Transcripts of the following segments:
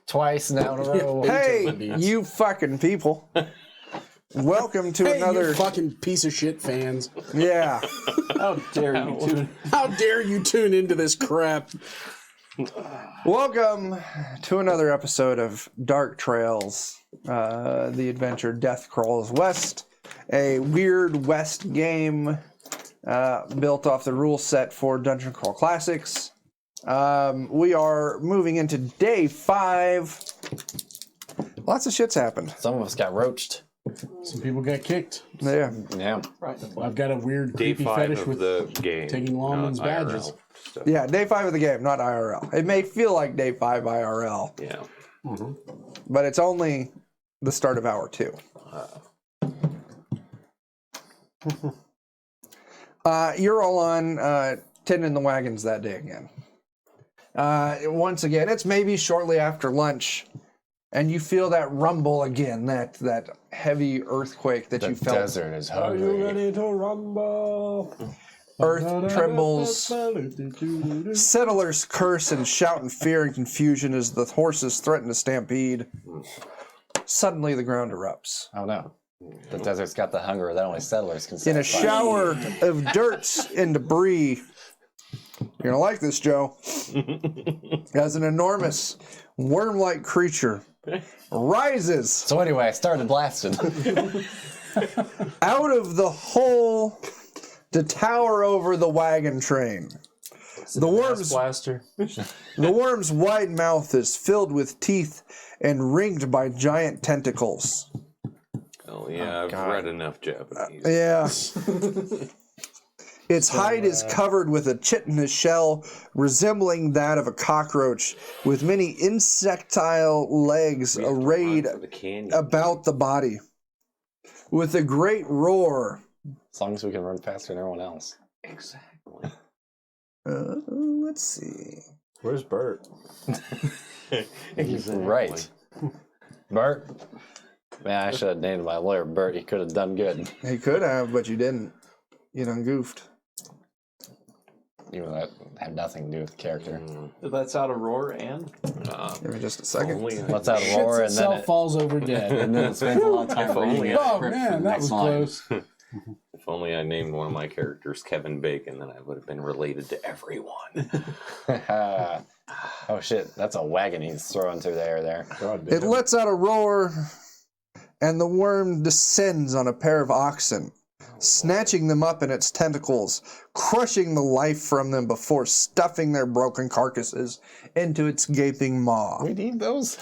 Twice now in a row. Hey, you fucking people. Welcome to another... you fucking piece of shit fans. Yeah. How dare you tune into this crap? Welcome to another episode of Dark Trails, the adventure Death Crawls West, a weird West game built off the rule set for Dungeon Crawl Classics. We are moving into day 5. Lots of shit's happened. Some of us got roached. Some people got kicked. Yeah. Yeah. Right. I've got a weird Day creepy 5 fetish of with the game, taking Lawman's badges. Yeah, day 5 of the game, not IRL. It may feel like day 5 IRL, Yeah. but it's only the start of hour 2. You're all on tending the wagons that day again. Once again, it's maybe shortly after lunch, and you feel that rumble again, that heavy earthquake that The you felt. desert is Are hungry. you ready to rumble? Earth trembles. Settlers curse and shout in fear and confusion as the horses threaten to stampede. Suddenly, the ground erupts. Oh no. The desert's got the hunger that only settlers can In a satisfy. shower of dirt and debris, you're gonna like this, Joe. As an enormous worm-like creature rises So anyway, I started blasting. out of the hole to tower over the wagon train. The worm's wide mouth is filled with teeth and ringed by giant tentacles. Oh, yeah, I've read enough Japanese. Yeah. Its hide is covered with a chitinous shell resembling that of a cockroach, with many insectile legs arrayed For the canyon. about the body. With a great roar. As long as we can run faster than everyone else. Exactly. Let's see. Where's Bert? Right. Bert? Man, I should have named my lawyer Bert. He could have done good. He could have, but you didn't. You done goofed. Even though that had nothing to do with the character. That's out of Roar and? Give me just a second. Let's out Shits roar and then itself it, falls over dead. and then it spends a lot of time If reading only it. Oh man, that was close. If only I named one of my characters Kevin Bacon, then I would have been related to everyone. Oh shit, that's a wagon he's throwing through the air there. It lets out a roar, and the worm descends on a pair of oxen, snatching them up in its tentacles, crushing the life from them before stuffing their broken carcasses into its gaping maw. We need those.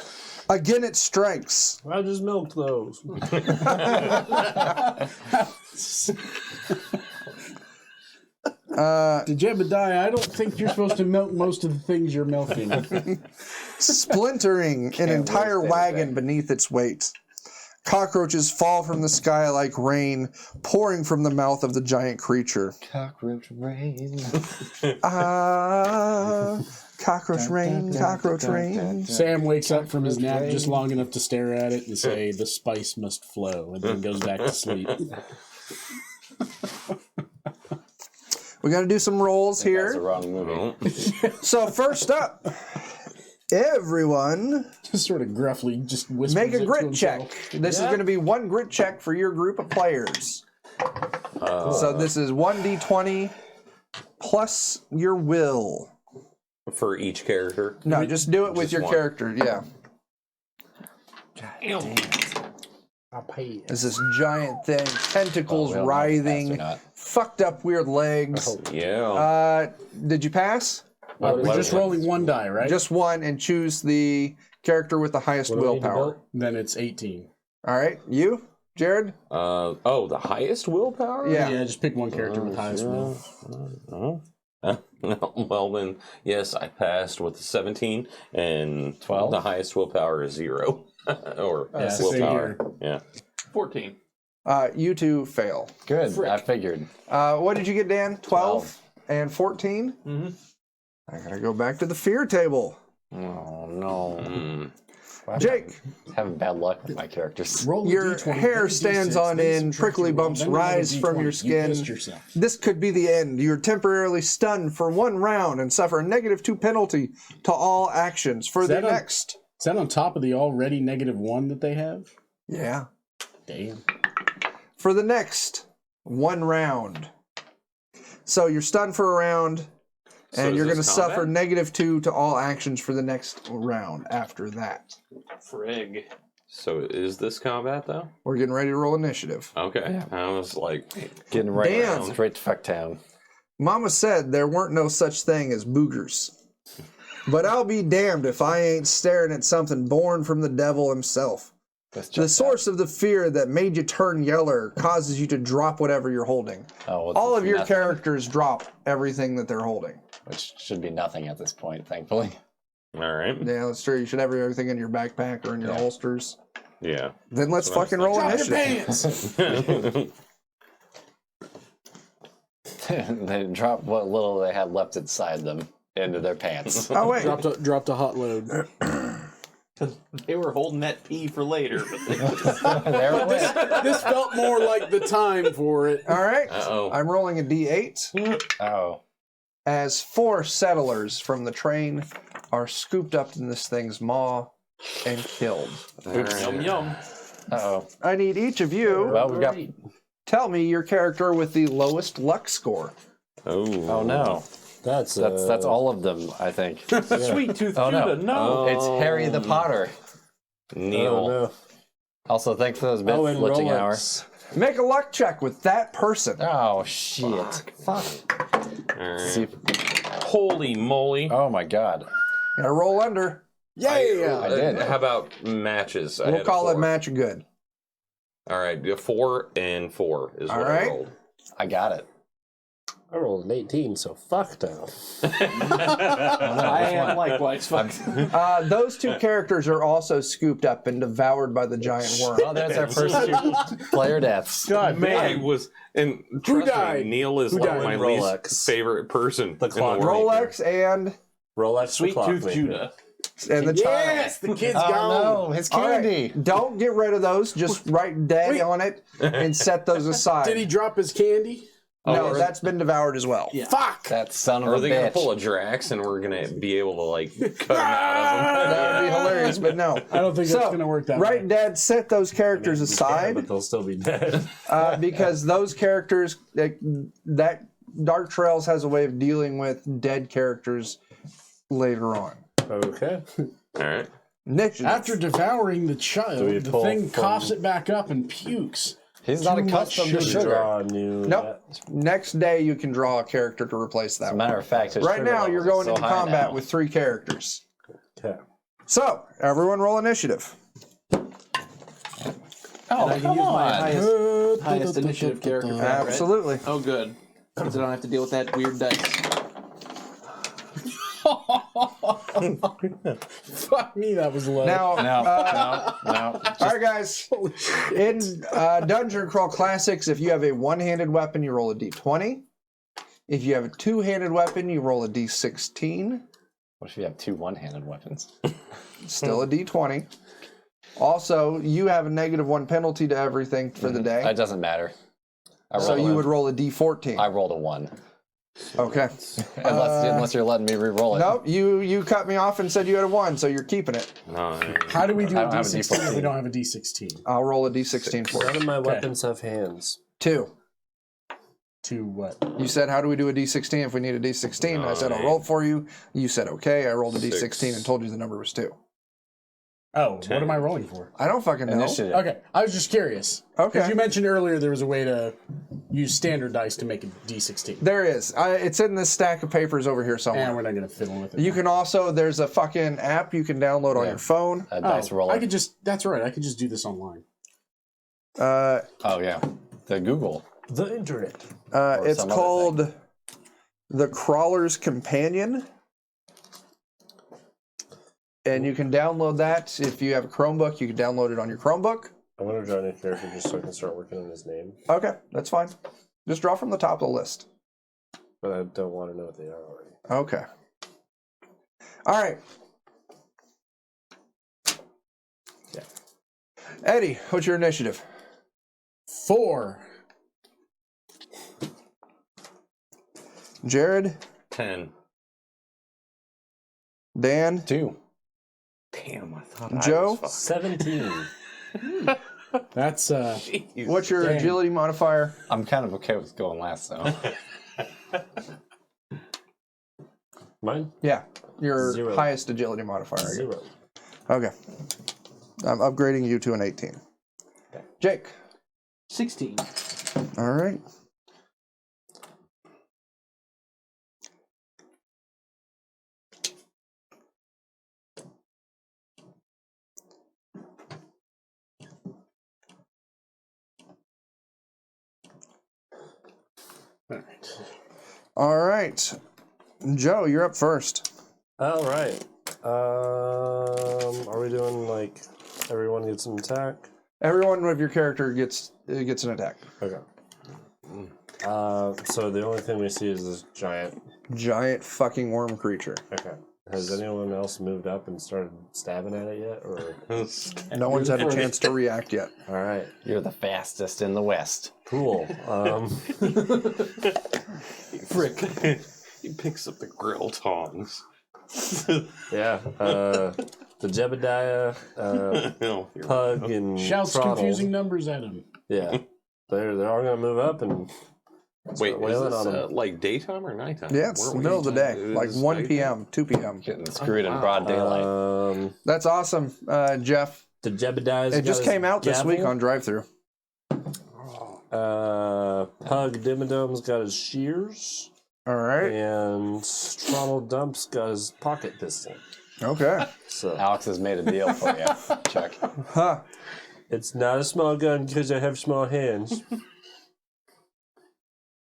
Again it strikes. I just milked those. To Jebediah, I don't think you're supposed to milk most of the things you're milking. Splintering an entire wagon beneath its weight. Cockroaches fall from the sky like rain, pouring from the mouth of the giant creature. Cockroach rain. Cockroach rain, cockroach rain. Sam wakes up from his nap just long enough to stare at it and say, "The spice must flow," and then goes back to sleep. We got to do some rolls That's the here. wrong movie. So first up, everyone Just sort of gruffly just whispers make it a to grit check. himself. This is going to be one grit check for your group of players. So this is 1d20 plus your will. For each character. No, just do it with Just your one. character. Yeah. I'll pay you. It's this giant thing, tentacles Well, we don't know if it's writhing, fast fucked up weird legs. Yeah. Did you pass? We're just rolling one die, right? Just one, and choose the character with the highest willpower. Then it's 18. All right, you, Jared? The highest willpower? Yeah. Yeah, just pick one character with highest will. Well then, yes, I passed with a 17, and 12? The highest willpower is 0. Or same willpower. here. Yeah. 14. You two fail. Good, I figured. What did you get, Dan? 12 and 14? Mm-hmm. I gotta go back to the fear table. Oh no. Jake, Having bad luck with my characters. Roll a your D20, hair then a stands D6, on then end, subtract prickly your roll, bumps then roll a rise from D20. your You skin. pissed yourself. This could be the end. You're temporarily stunned for 1 round and suffer a -2 penalty to all actions for the that on- next. Is that on top of the already -1 that they have? Yeah. Damn. For the next 1 round. So you're stunned for a round, So and is you're going to this suffer combat? -2 to all actions for the next round after that. Frig. So is this combat though? We're getting ready to roll initiative. Okay. I was like, Getting right Damn. straight to Fucktown. Mama said there weren't no such thing as boogers. But I'll be damned if I ain't staring at something born from the devil himself. The source of the fear that made you turn yeller causes you to drop whatever you're holding. Oh, well, All it's of your nothing, characters drop everything that they're holding. which should be nothing at this point, thankfully. all right. Yeah, that's true. You should have everything in your backpack or in your holsters. Yeah. Then let's That's what fucking I roll was initiative. They dropped what little they had left inside them into their pants. Oh, wait. Dropped a hot load. They were holding that pee for later. There it went. This felt more like the time for it. All right. Uh-oh. I'm rolling a d8 Oh. as 4 settlers from the train are scooped up in this thing's maw and killed. Yum yum. Uh-oh. I need each of you Well, we've got... tell me your character with the lowest luck score. Oh, no. That's That's all of them, I think. Sweet tooth Oh, no. Judah, no. It's Harry the Potter. Neil. Oh, no. Also, thanks for those bits, Oh, and glitching Rolex. Make a luck check with that person. hour. Oh, shit. Fuck. All right. See, Holy moly. oh, my God. Gotta roll under. I did. How about matches? I We'll had a call it 4. match good. All right, 4 and 4 is All what right. I rolled. I got it. I rolled an 18, so fuck now. I am likewise. Fuck. Those 2 characters are also scooped up and devoured by the giant worm. Oh, there's our first 2 player deaths. God, Man, was and trust died? me, Neil is Who like died? my Rolex. least favorite person in the clock. world. Rolex and Rolex Sweet the tooth clockmaker. Judah. the child. Yes, the kid's Oh, gone. no. His All right, candy. don't get rid of those. Just write "dead" on it and set those aside. Did he drop his candy? No, that's been devoured as well. Yeah. Fuck! That son of Are a they gonna bitch. pull a Drax and we're gonna be able to like cut him out That would be hilarious, but no. I don't think that's gonna work that right, way. Dad, set those characters Yeah, aside but they'll still be dead. because those characters, that Dark Trails has a way of dealing with dead characters later on. Okay. of them? All right. Initiative. After devouring the child, we the pull thing from- coughs it back up and pukes. He's not Too much accustomed to sugar. sugar. Draw a new. Nope. Next day, you can draw a character to replace that As a one. matter of fact, his Right sugar now, you're levels going are so into high combat now. with 3 characters. Okay. So, everyone roll initiative. Oh, I can come use my on. highest initiative character. for that, right? Absolutely. Oh, good. Because I don't have to deal with that weird dice. Fuck me, that was low. Now, No. all right, guys. In Dungeon Crawl Classics, if you have a one-handed weapon, you roll a d20. If you have a two-handed weapon, you roll a d16. What if you have 2 one-handed weapons? Still a d20. Also, you have a -1 penalty to everything for the day. That doesn't matter. So you would roll a d14. I rolled a 1. Okay. Unless you're letting me re-roll it. Nope, you cut me off and said you had a 1, so you're keeping it. No, How do we do I a don't have a D16 if D14. we don't have a D16? I'll roll a d16 for None you. of my weapons have hands. 2. To what? You said, how do we do a d16 if we need a d16? I said, I'll roll it for you. You said, okay. I rolled a d16 and told you the number was 2. Oh, what am I rolling for? I don't fucking know. Initiative. Okay, I was just curious. Because Okay. you mentioned earlier there was a way to use standard dice to make a D16. There is. It's in this stack of papers over here And somewhere. we're not going to fiddle with it. You can also, there's a fucking app you can download on your phone. A dice roller. I could just, that's right, I could just do this online. Uh, Oh, yeah. The Google. The internet. it's some other called The Crawler's Companion. And you can download that. If you have a Chromebook, you can download it on your Chromebook. I want to draw a new character just so I can start working on his name. Okay, that's fine. Just draw from the top of the list. But I don't want to know what they are already. Okay. All right. Eddie, what's your initiative? 4. Jared, 10. Dan, 2. Damn, I thought Joe? I was fucked. 17. That's Jeez. what's your Dang. agility modifier? I'm kind of okay with going last, though. Mine? Yeah, your 0. highest agility modifier. 0. Okay. I'm upgrading you to an 18. Jake. 16. All right. All right. Joe, you're up first. All right. Are we doing like everyone gets an attack? Everyone with your character gets an attack. Okay. So the only thing we see is this Giant fucking worm creature. Okay. Has anyone else moved up and started stabbing at it yet? Or No one's had a chance to react yet. all right, You're the fastest in the West. cool. Frick. He picks up the grill tongs. Yeah. The Jebediah, No, you're Pug, and shouts Throttle. confusing numbers at him. Yeah, they're all gonna move up and Wait, is wailing this on 'em. like daytime or nighttime? Yeah, it's Where the are we? middle of the day, Is like this 1 nighttime? p.m., 2 p.m. Getting screwed in broad daylight. That's awesome, Jeff. The Jebediah's It just got his came out this week gavel. on drive-thru. Pug Dimmadome's got his shears, All right. and Throttle Dump's got his pocket pistol. Okay. So Alex has made a deal for you. Check. Huh. it's not a small gun because I have small hands.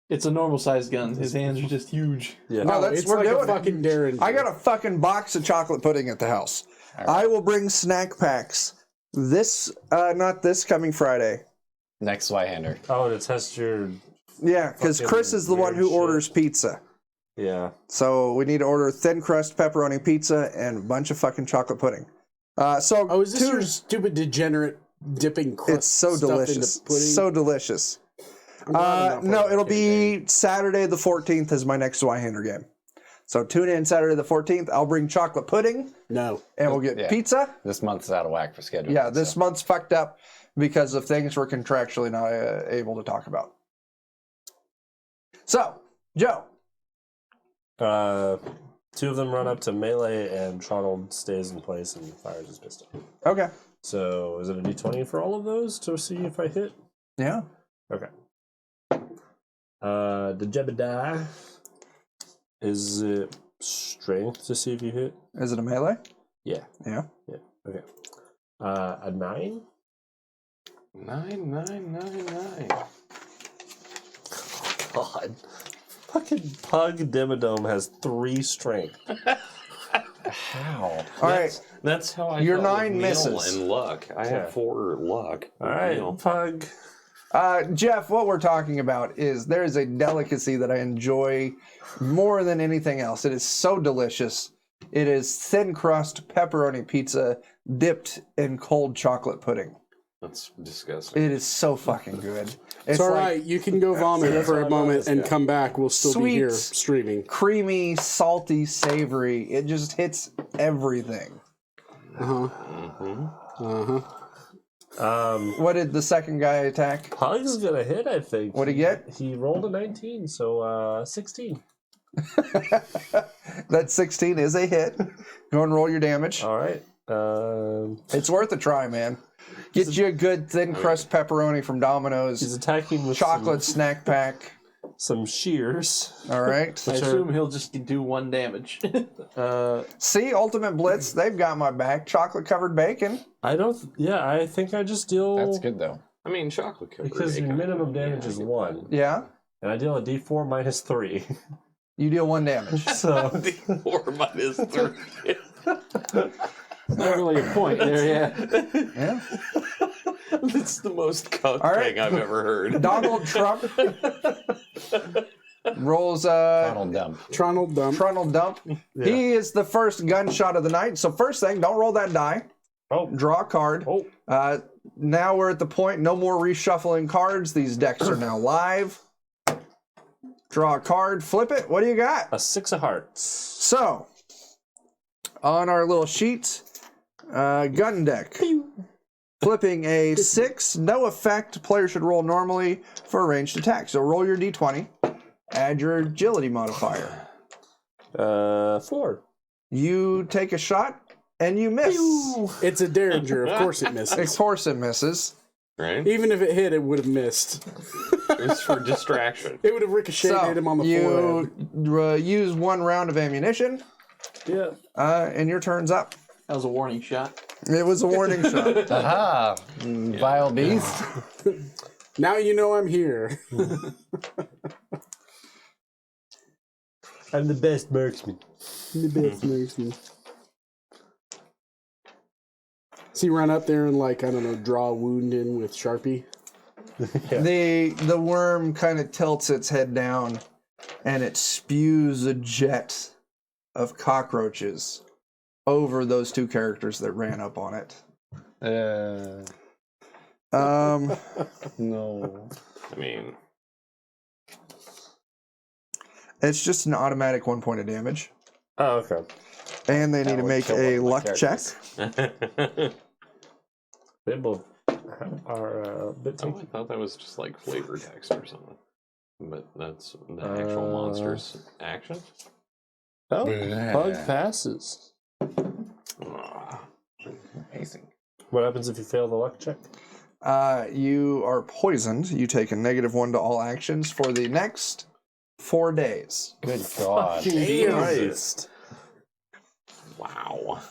It's a normal sized gun. His hands are just huge. Yeah. No, that's It's we're like doing a it. fucking Darren. I got a fucking box of chocolate pudding at the house. I will bring snack packs. Not this coming Friday. Next Zweihander. Oh, to test your Yeah, because Fucking Chris is the one weird who shit. orders pizza. yeah. So we need to order thin crust pepperoni pizza and a bunch of fucking chocolate pudding. So Oh, is this your stupid degenerate dipping crust it's so stuff delicious. into pudding? So delicious. I'm glad I'm not No, part of it'll that campaign. be Saturday the 14th is my next Zweihander game. So tune in Saturday the 14th. I'll bring chocolate pudding No. and we'll get Yeah. pizza. This month's out of whack for scheduling. Yeah, this so. month's fucked up because of things we're contractually not able to talk about. So, Joe. 2 of them run up to melee, and Throttle stays in place and fires his pistol. Okay. So is it a d20 for all of those to see if I hit? Yeah. Okay. The Jebediah, is it strength to see if you hit? Is it a melee? Yeah. Yeah. Okay. A 9? 9999. God. Fucking Pug Dimmadome has 3 strength. How? All right. That's how I Your felt with 9 Neil misses. and luck. I Yeah. have 4 luck. All right, Neil. Pug. Jeff, what we're talking about is there is a delicacy that I enjoy more than anything else. It is so delicious. It is thin crust pepperoni pizza dipped in cold chocolate pudding. That's disgusting. It is so fucking good. It's all right. You can go vomit for a moment and come back. We'll still be here Sweet. streaming. Creamy, salty, savory. It just hits everything. What did the second guy attack? Pug's gonna hit, I think. What'd he get? He rolled a 19, so 16. That 16 is a hit. Go and roll your damage. All right. It's worth a try, man. Get you a good thin crust pepperoni from He's Domino's. attacking with Chocolate snack pack. some shears. All right. I assume he'll just do 1 damage. See, Ultimate Blitz, they've got my back. Chocolate covered bacon. I think I just deal. That's good though. I mean, chocolate covered Because your bacon. minimum damage Yeah, is I get 1. Yeah. And I deal a d4 minus 3. You deal 1 damage. So, that. 4 minus 3. Not really a point there, yeah. Yeah. That's the most cuck All right. thing I've ever heard. Donald Trump rolls Donald Dump. Tronald dump. frontal dump. He is the first gunshot of the night. So first thing, don't roll that die. Oh. Draw a card. Oh. Now we're at the point, no more reshuffling cards. These decks are now live. Draw a card, flip it. What do you got? A 6 of hearts. So, on our little sheet, gun deck. Flipping a 6, no effect. Player should roll normally for a ranged attack. So roll your d20, add your agility modifier. 4. You take a shot, and you miss. It's a Derringer. Of course it Of misses. course it misses. Right? Even if it hit, it would have missed. It's for distraction. It would have ricocheted So, him on the forehead. you use 1 round of ammunition, Yeah. and your turn's up. That was a warning shot. It was a warning shot. Aha! Vile beast. Now you know I'm here. I'm the best marksman. The best marksman. So you run up there and, like, I don't know, draw a wound in with Sharpie? The worm kind of tilts its head down, and it spews a jet of cockroaches over those 2 characters that ran up on it. No. I mean, It's just an automatic 1 point of damage, Oh, okay. and they need to would make kill a one of my luck check. They both are a bit I tanky. thought that was just like flavor text or something. But that's the actual monster's action? Oh, bug passes. Amazing. What happens if you fail the luck check? You are poisoned. You take a -1 to all actions for the next 4 days. Good God. Christ. Wow.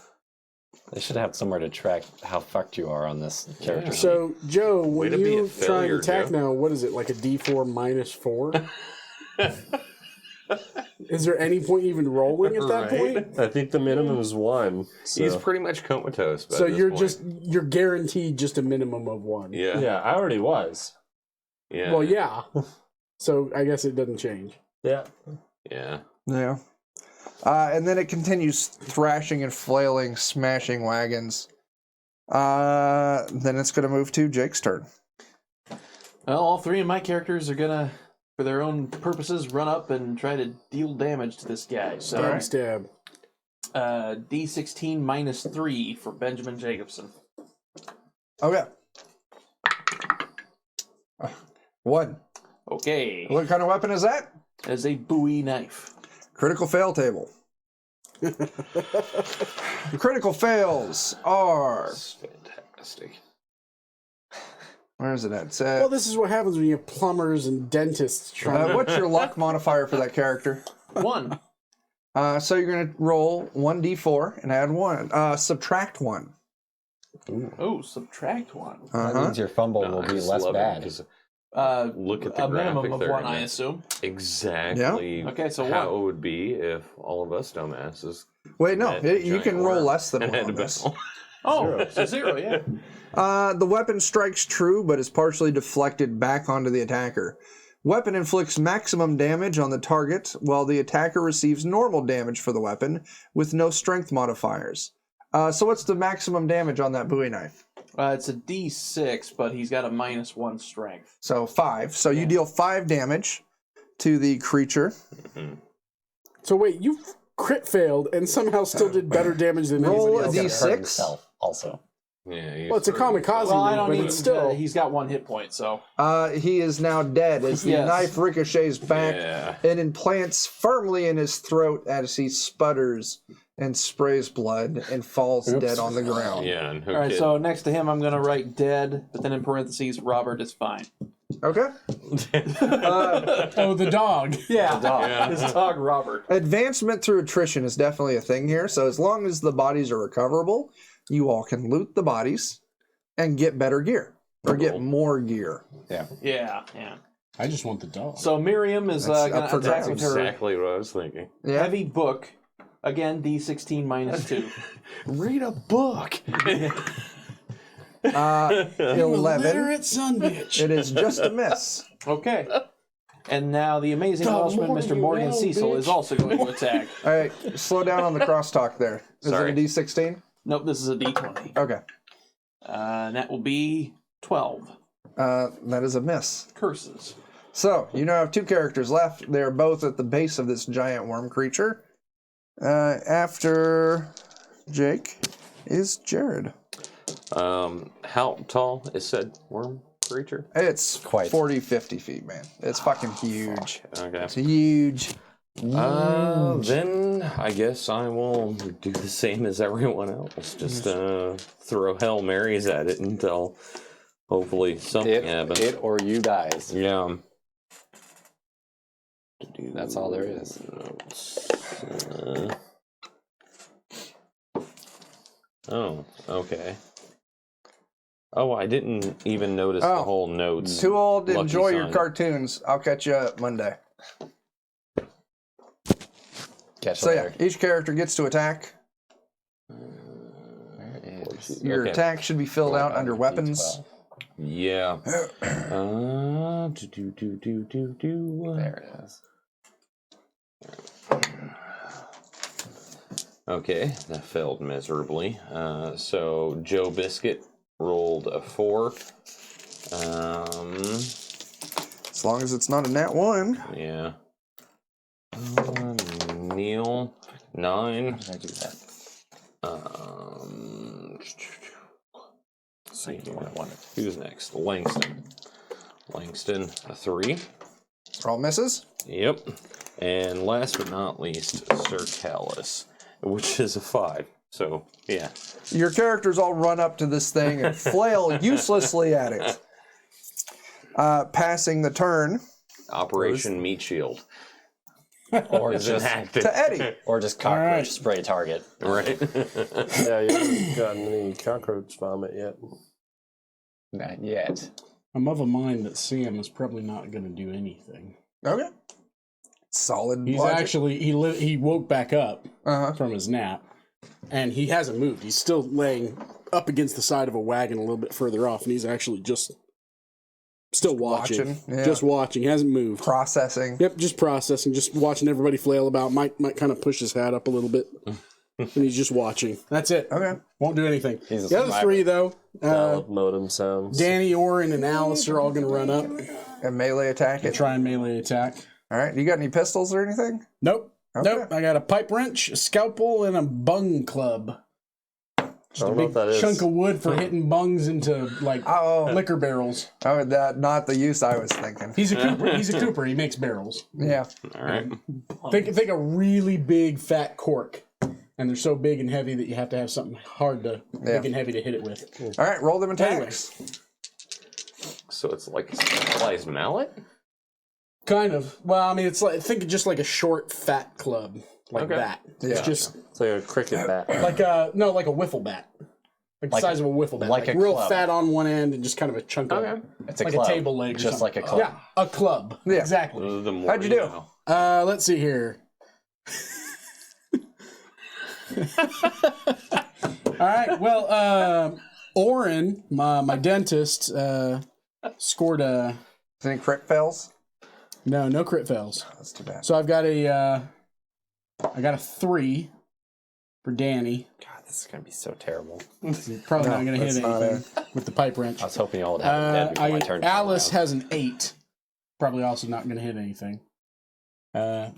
They should have somewhere to track how fucked you are on this character. Yeah. So, Joe, Way when to be you a try and failure, attack Joe. now, what is it, like a D4 -4? Is there any point even rolling at that Right. point? I think the minimum is 1. So. He's pretty much comatose. By So this you're point. you're guaranteed just a minimum of 1. Yeah. Yeah, I already was. Yeah. Well, yeah. So I guess it doesn't change. Yeah. Yeah. Yeah. And then it continues thrashing and flailing, smashing wagons. Then it's going to move to Jake's turn. Well, all 3 of my characters are gonna, for their own purposes, run up and try to deal damage to this guy. So, Stab. D16 -3 for Benjamin Jacobson. Okay. 1. Okay. What kind of weapon is that? As a Bowie knife. Critical fail table. The critical fails are... That's fantastic. Where is it at? Well, this is what happens when you have plumbers and dentists trying. What's your luck modifier for that character? 1. So you're going to roll 1d4 and add 1. Subtract 1. Oh, subtract 1. That means your fumble will be less bad. Look at the A minimum graphic of there, 1, and I that's assume. Exactly. Yeah. Okay, so how 1. it would be if all of us dumbasses. Wait, no. met a You can giant roll worm less than and 1 had on to this. battle. Oh, so 0, yeah. The weapon strikes true, but is partially deflected back onto the attacker. Weapon inflicts maximum damage on the target, while the attacker receives normal damage for the weapon, with no strength modifiers. So what's the maximum damage on that Bowie knife? It's a D6, but he's got a -1 strength. So 5. So you deal 5 damage to the creature. So wait, you crit failed and somehow still did better damage than Roll anybody a else. D6. Himself also. Yeah. Well, it's a kamikaze. Well, I don't but need it's still. He's got 1 hit point, so. He is now dead as the Yes. knife ricochets back Yeah. and implants firmly in his throat as he sputters and sprays blood and falls dead on the ground. Yeah, and who All right, kid? so next to him, I'm going to write dead, but then in parentheses, Robert is fine. Okay. Oh, the dog. Yeah, Yeah. his dog, Robert. Advancement through attrition is definitely a thing here. So as long as the bodies are recoverable, you all can loot the bodies and get better gear or get more gear. Yeah. I just want the dog. So Miriam is That's going up to for attack grabs. with her exactly what I was thinking. Yeah. heavy book. Again, D16 -2. Read a book. 11. son bitch. It is just a miss. Okay. And now the amazing Welshman, more Mr. you Morgan know, Cecil, bitch. is also going to attack. All right, slow down on the crosstalk there. Is Sorry. it a D16? Nope, this is a D20. Okay. And that will be 12. That is a miss. Curses. So, you now have 2 characters left. They're both at the base of this giant worm creature. After Jake is Jared. How tall is said worm creature? It's Quite. 40, 50 feet, man. It's fucking huge. Okay. It's huge. Then I guess I will do the same as everyone else. Just throw Hail Marys at it until hopefully something happens. It or you dies. Yeah. That's all there is. Oh, okay. Oh, I didn't even notice the whole notes. Too old to Lucky enjoy your son. cartoons. I'll catch you Monday. Catch So you yeah, later. each character gets to attack. Where is Your Okay. attack should be filled out under weapons. Yeah. There it is. Okay, that failed miserably. So Joe Biscuit rolled a 4. As long as it's not a nat 1. Yeah. Neil 9. How did I do that? See here. Who's next? Langston. Langston a 3. All misses. Yep. And last but not least, Sir Callus, which is a 5. So yeah. Your characters all run up to this thing and flail uselessly at it. Passing the turn Operation Meat Shield. Or Is just enacted. to Eddie. or just cockroach Alright. spray target. Right. Yeah, you haven't gotten any cockroach vomit yet. Not yet. I'm of a mind that Sam is probably not going to do anything. Okay. Solid He's logic. actually he woke back up Uh-huh. from his nap, and he hasn't moved. He's still laying up against the side of a wagon a little bit further off, and he's actually just still watching. yeah. Just watching. He hasn't moved. Processing. Yep, just processing, just watching everybody flail about. Might kind of push his hat up a little bit, and he's just watching. That's it. Okay. Won't do anything. He's a The other survivor. 3 though, Dial-up modem sounds. Danny, Orin, and Alice are all going to run up And melee attack and it. try and melee attack. All right. You got any pistols or anything? Nope. Okay. Nope. I got a pipe wrench, a scalpel, and a bung club. Just I a don't know big what that is. chunk of wood for hitting bungs into like Oh, liquor barrels. oh, that not the use I was thinking. He's a cooper. He's a cooper. He makes barrels. Yeah. All right. Think a really big fat cork, and they're so big and heavy that you have to have something hard to big and heavy to hit it with. All right. Roll them attacks. So it's like a specialized mallet? Kind of. Well, I mean, it's like think of just like a short fat club like Okay. that. Yeah. It's just It's like a cricket bat. like a like a wiffle bat. Like the size of a wiffle bat. like Like a real club. fat on one end and just kind of a chunk of It's a like club. a table leg or Just something. like a club. Yeah, a club. Yeah. Exactly. The more How'd you do? know. Let's see here. All right. Well, Oren, my dentist, scored a Any crit fails? no crit fails. That's too bad. So I've got a 3 for Danny. God, this is gonna be so terrible. Probably not going to hit that's not anything with the pipe wrench. I was hoping you all would have it dead before my turn. Alice came has an 8. Probably also not going to hit anything.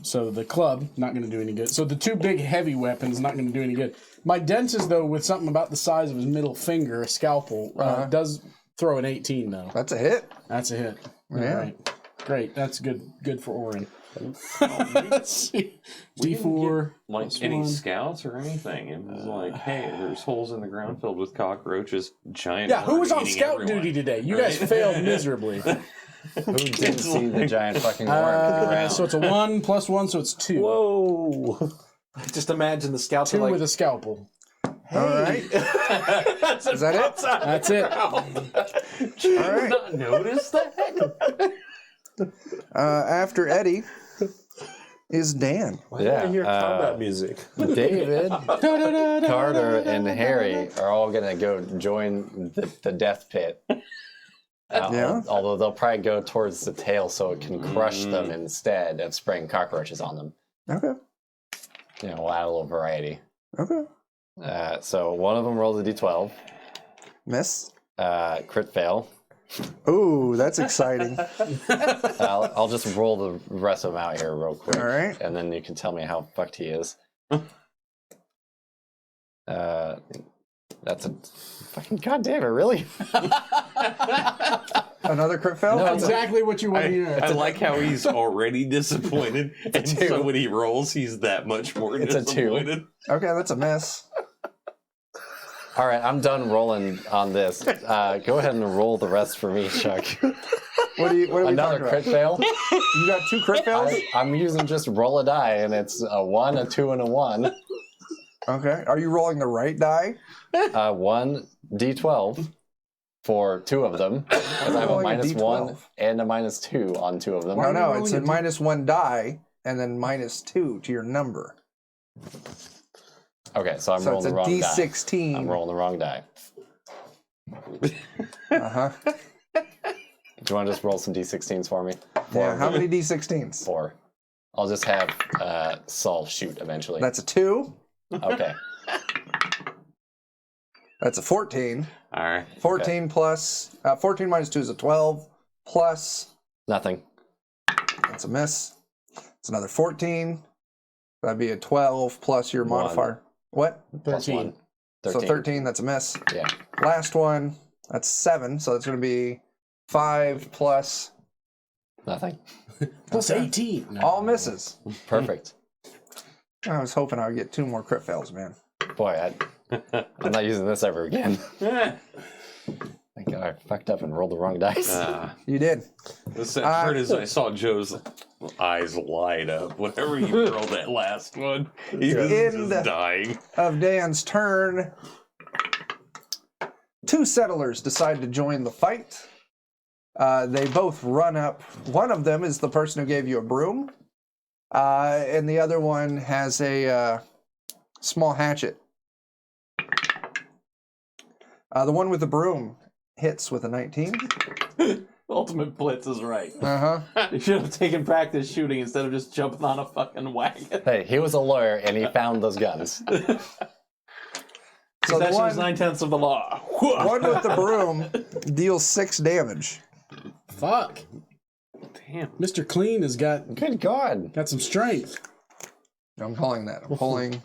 So the club, not going to do any good. So the 2 big heavy weapons, not going to do any good. My dentist, though, with something about the size of his middle finger, a scalpel, does throw an 18, though. That's a hit. That's a hit. Yeah. All right. Great. That's good for Orin. Let's see. D4. Like plus any 1. scouts or anything. It was like, hey, there's holes in the ground filled with cockroaches, giant. Yeah, who was worm on eating scout everyone. duty today? You guys failed miserably. Who didn't see the giant fucking worm in the ground? So it's a 1 plus 1, so it's 2. Whoa! Just imagine the scouts 2 are like, with a scalpel. All right. Is that it? That's it. All right. Not notice that? After Eddie is Dan. Yeah, I hear combat music. David, Carter, and Harry are all gonna go join the death pit. Yeah. Although they'll probably go towards the tail so it can crush them instead of spraying cockroaches on them. Okay. You know, we'll add a little variety. Okay. So one of them rolls a d12. Miss. Crit fail. Ooh, that's exciting. I'll just roll the rest of them out here real quick. All right. And then you can tell me how fucked he is. That's a fucking goddamn it, really? Another crit fail? That's exactly what you want to hear. I like how he's already disappointed, and so when he rolls, he's that much more It's a 2. disappointed. Okay, that's a miss. All right, I'm done rolling on this. Go ahead and roll the rest for me, Chuck. What are we Another talking crit about? fail. You got 2 crit fails? I'm using just roll a die, and it's a 1, a 2, and a 1. Okay. Are you rolling the right die? 1 d12 for 2 of them. Because I have a Rolling a -1 D12. and a -2 on 2 of them. No, it's a -1 die and then -2 to your number. Okay, so I'm So rolling it's the wrong a die. D16. I'm rolling the wrong die. Uh-huh. Do you want to just roll some d16s for me? Yeah, how many D16s? 4. I'll just have Saul shoot eventually. That's a 2. Okay. That's a 14. All right. 14 plus 14 minus 2 is a 12 plus Nothing. that's a miss. It's another 14. That'd be a 12 plus your 1. modifier. What? Plus 13. 1. 13. So 13, that's a miss. Yeah. Last one, that's 7, so that's going to be 5 plus Nothing. Plus 18. No. all misses. Perfect. I was hoping I would get 2 more crit fails, man. Boy, I'm not using this ever again. Thank God I fucked up and rolled the wrong dice. You did. The sad part is I saw Joe's eyes light up whenever he rolled that last one. He was End. just dying. Of Dan's turn, 2 settlers decide to join the fight. They both run up. One of them is the person who gave you a broom, and the other one has a small hatchet. The one with the broom hits with a 19. Ultimate Blitz is right. Uh-huh. You should have taken practice shooting instead of just jumping on a fucking wagon. Hey, he was a lawyer and he found those guns. So the Possession is one 9/10 of the law. with the broom deals 6 damage. Fuck. Damn. Mr. Clean has got Good God. some strength. I'm calling that. I'm pulling.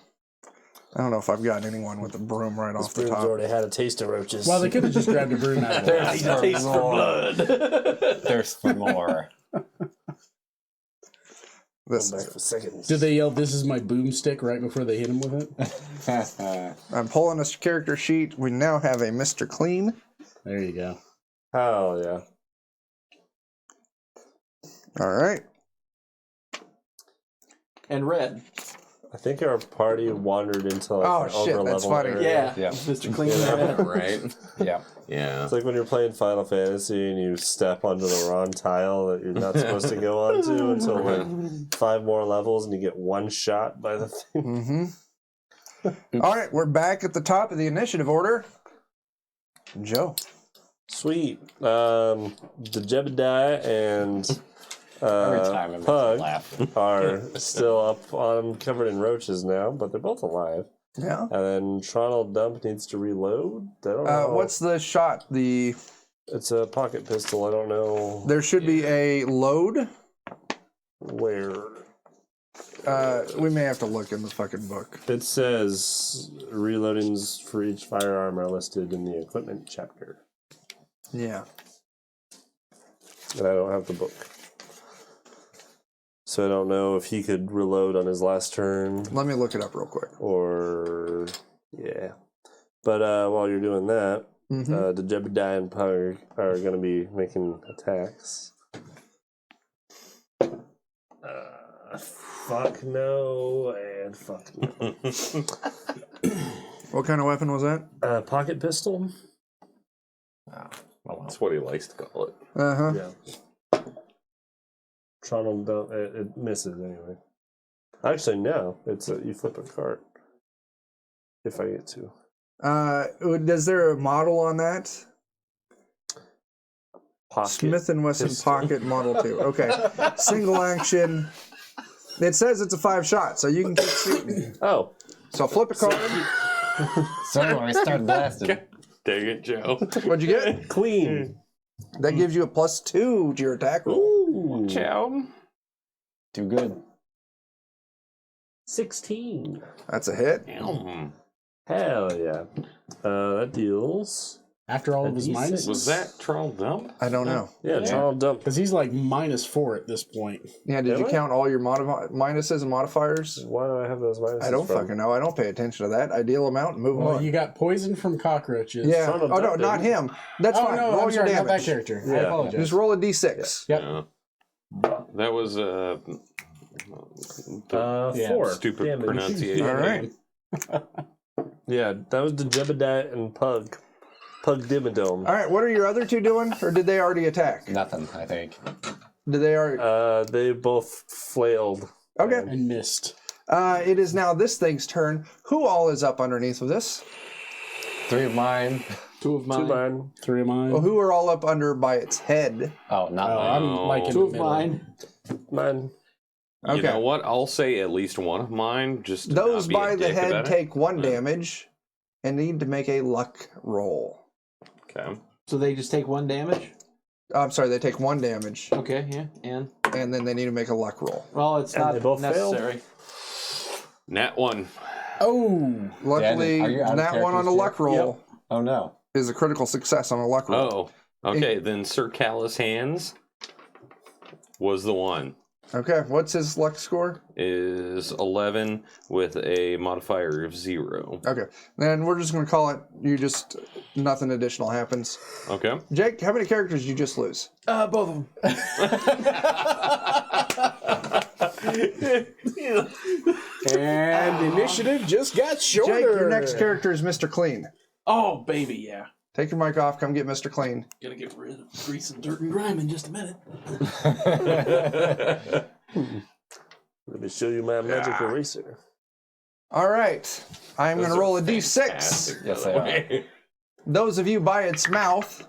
I don't know if I've got anyone with a broom right off the Broom's top. already had a taste of roaches. Well, they could have just grabbed a broom out of there. There's A taste for blood. There's for more. This Back is for seconds. Did they yell, "This is my boomstick" right before they hit him with it? I'm pulling this character sheet. We now have a Mr. Clean. There you go. Hell yeah. All right. And red. I think our party wandered into like Oh, an shit, that's over-level funny. area. Yeah. Yeah. Mr. Clean and red. Right? Yeah. Yeah. It's like when you're playing Final Fantasy and you step onto the wrong tile that you're not supposed to go onto until like 5 more levels and you get 1 shot by the thing. Mm-hmm. All right, we're back at the top of the initiative order. Joe. Sweet. The Jebediah and Every time it makes me Pug laugh. are still up on covered in roaches now, but they're both alive. Yeah. And then Tronald Dump needs to reload. I don't know. What's the shot? It's a pocket pistol. I don't know There should be a load. where. We may have to look in the fucking book. It says reloadings for each firearm are listed in the equipment chapter. Yeah. And I don't have the book. So I don't know if he could reload on his last turn Let me look it up real quick. or. Yeah. But while you're doing that, Mm-hmm. the Jebediah and Pug are going to be making attacks. Fuck no, and fuck no. What kind of weapon was that? Pocket pistol? That's what he likes to call it. Uh-huh. Yeah. Tronald don't. It misses anyway. Actually, no. It's you flip a card. If I get to. Is there a model on that? Pocket. Smith & Wesson pistol. Pocket Model 2. Okay. Single action. It says it's a 5 shot, so you can keep shooting. Oh, So flip a card. Sorry when I start blasting. Dang it, Joe. What'd you get? Clean. That gives you a +2 to your attack roll. Ooh. Ciao. Too good. 16. That's a hit. Hell yeah. That deals. After all of his D6. minuses? Was that Trial Dump? I don't know. Yeah, Charles Dump. Because he's like -4 at this point. Yeah, did you Really? count all your minuses and modifiers? Why do I have those minuses? I don't from? fucking know. I don't pay attention to that. I deal them out and move Well, on. you got poison from cockroaches. Yeah. Son of Oh, no, Duck, not didn't him. That's Oh, fine. no, Roll I'm your sorry, not that damage. character. I Yeah. apologize. Just roll a d6. Yep. That was Yeah. 4. stupid Damage. pronunciation. All right. Yeah, that was the Jebediah and Pug. Pug Dimmadome. All right, what are your other two doing? Or did they already attack? Nothing, I think. Did they already? They both flailed. Okay. And missed. It is now this thing's turn. Who all is up underneath of this? 3 of mine. 2 of mine. 2 mine. 3 of mine. Well, who are all up under by its head? Oh, not Oh, mine. I'm like in 2 the of middle. mine. Mine. You Okay. know what? I'll say at least one of mine. Just to Those not be a by the dick head about it. take 1 damage and need to make a luck roll. Okay. So they just take 1 damage? I'm sorry, they take 1 damage Okay, yeah. And, and then they need to make a luck roll. well, it's And not they both failed? necessary. Nat 1. Oh! Luckily, are you out of that one on a characters luck roll Oh, no. is a critical success on a luck roll. Oh. Okay, then Sir Callous Hands was the one. Okay, what's his luck score? Is 11 with a modifier of 0. Okay, then we're just going to call it, nothing additional happens. Okay. Jake, how many characters did you just lose? Both of them. And initiative just got shorter. Jake, your next character is Mr. Clean. Oh, baby, yeah. Take your mic off, come get Mr. Clean. Gonna get rid of grease and dirt and grime in just a minute. Let me show you my magic eraser. All right, I'm going to roll a d6. Fantastic, Yes, by the they are. way. Those of you by its mouth,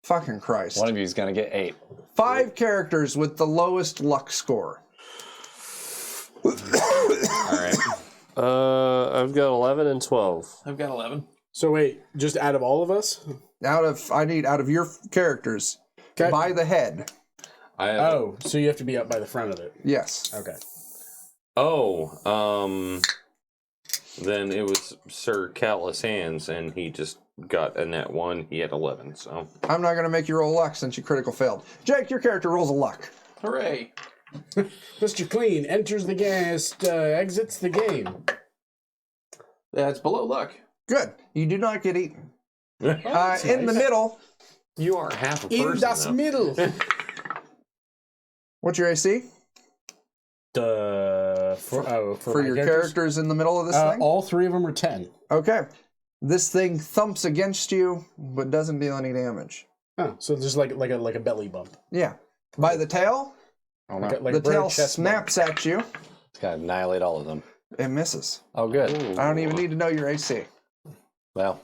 fucking Christ. One of you is going to get 8. 5 characters with the lowest luck score. All right. I've got 11 and 12. I've got 11. So wait, just out of all of us? Out of your characters, Okay. by the head. I have, Oh, so you have to be up by the front of it. Yes. Okay. Then it was Sir Callous Hands, and he just got a net 1. He had 11, so. I'm not going to make you roll luck since you critical failed. Jake, your character rolls a luck. Hooray. Mr. Clean enters the guest, exits the game. That's below luck. Good. You do not get eaten. In the middle, You are half a In person. das though. middle. what's your AC? For For my your characters? characters in the middle of this thing? All 3 of them are 10. Okay. This thing thumps against you, but doesn't deal any damage. Oh, so just like a belly bump. Yeah. By the tail, Oh, Like no. a, like the a bird tail chest bump. snaps at you. It's going to annihilate all of them. It misses. Oh, good. I don't even need to know your AC. Well,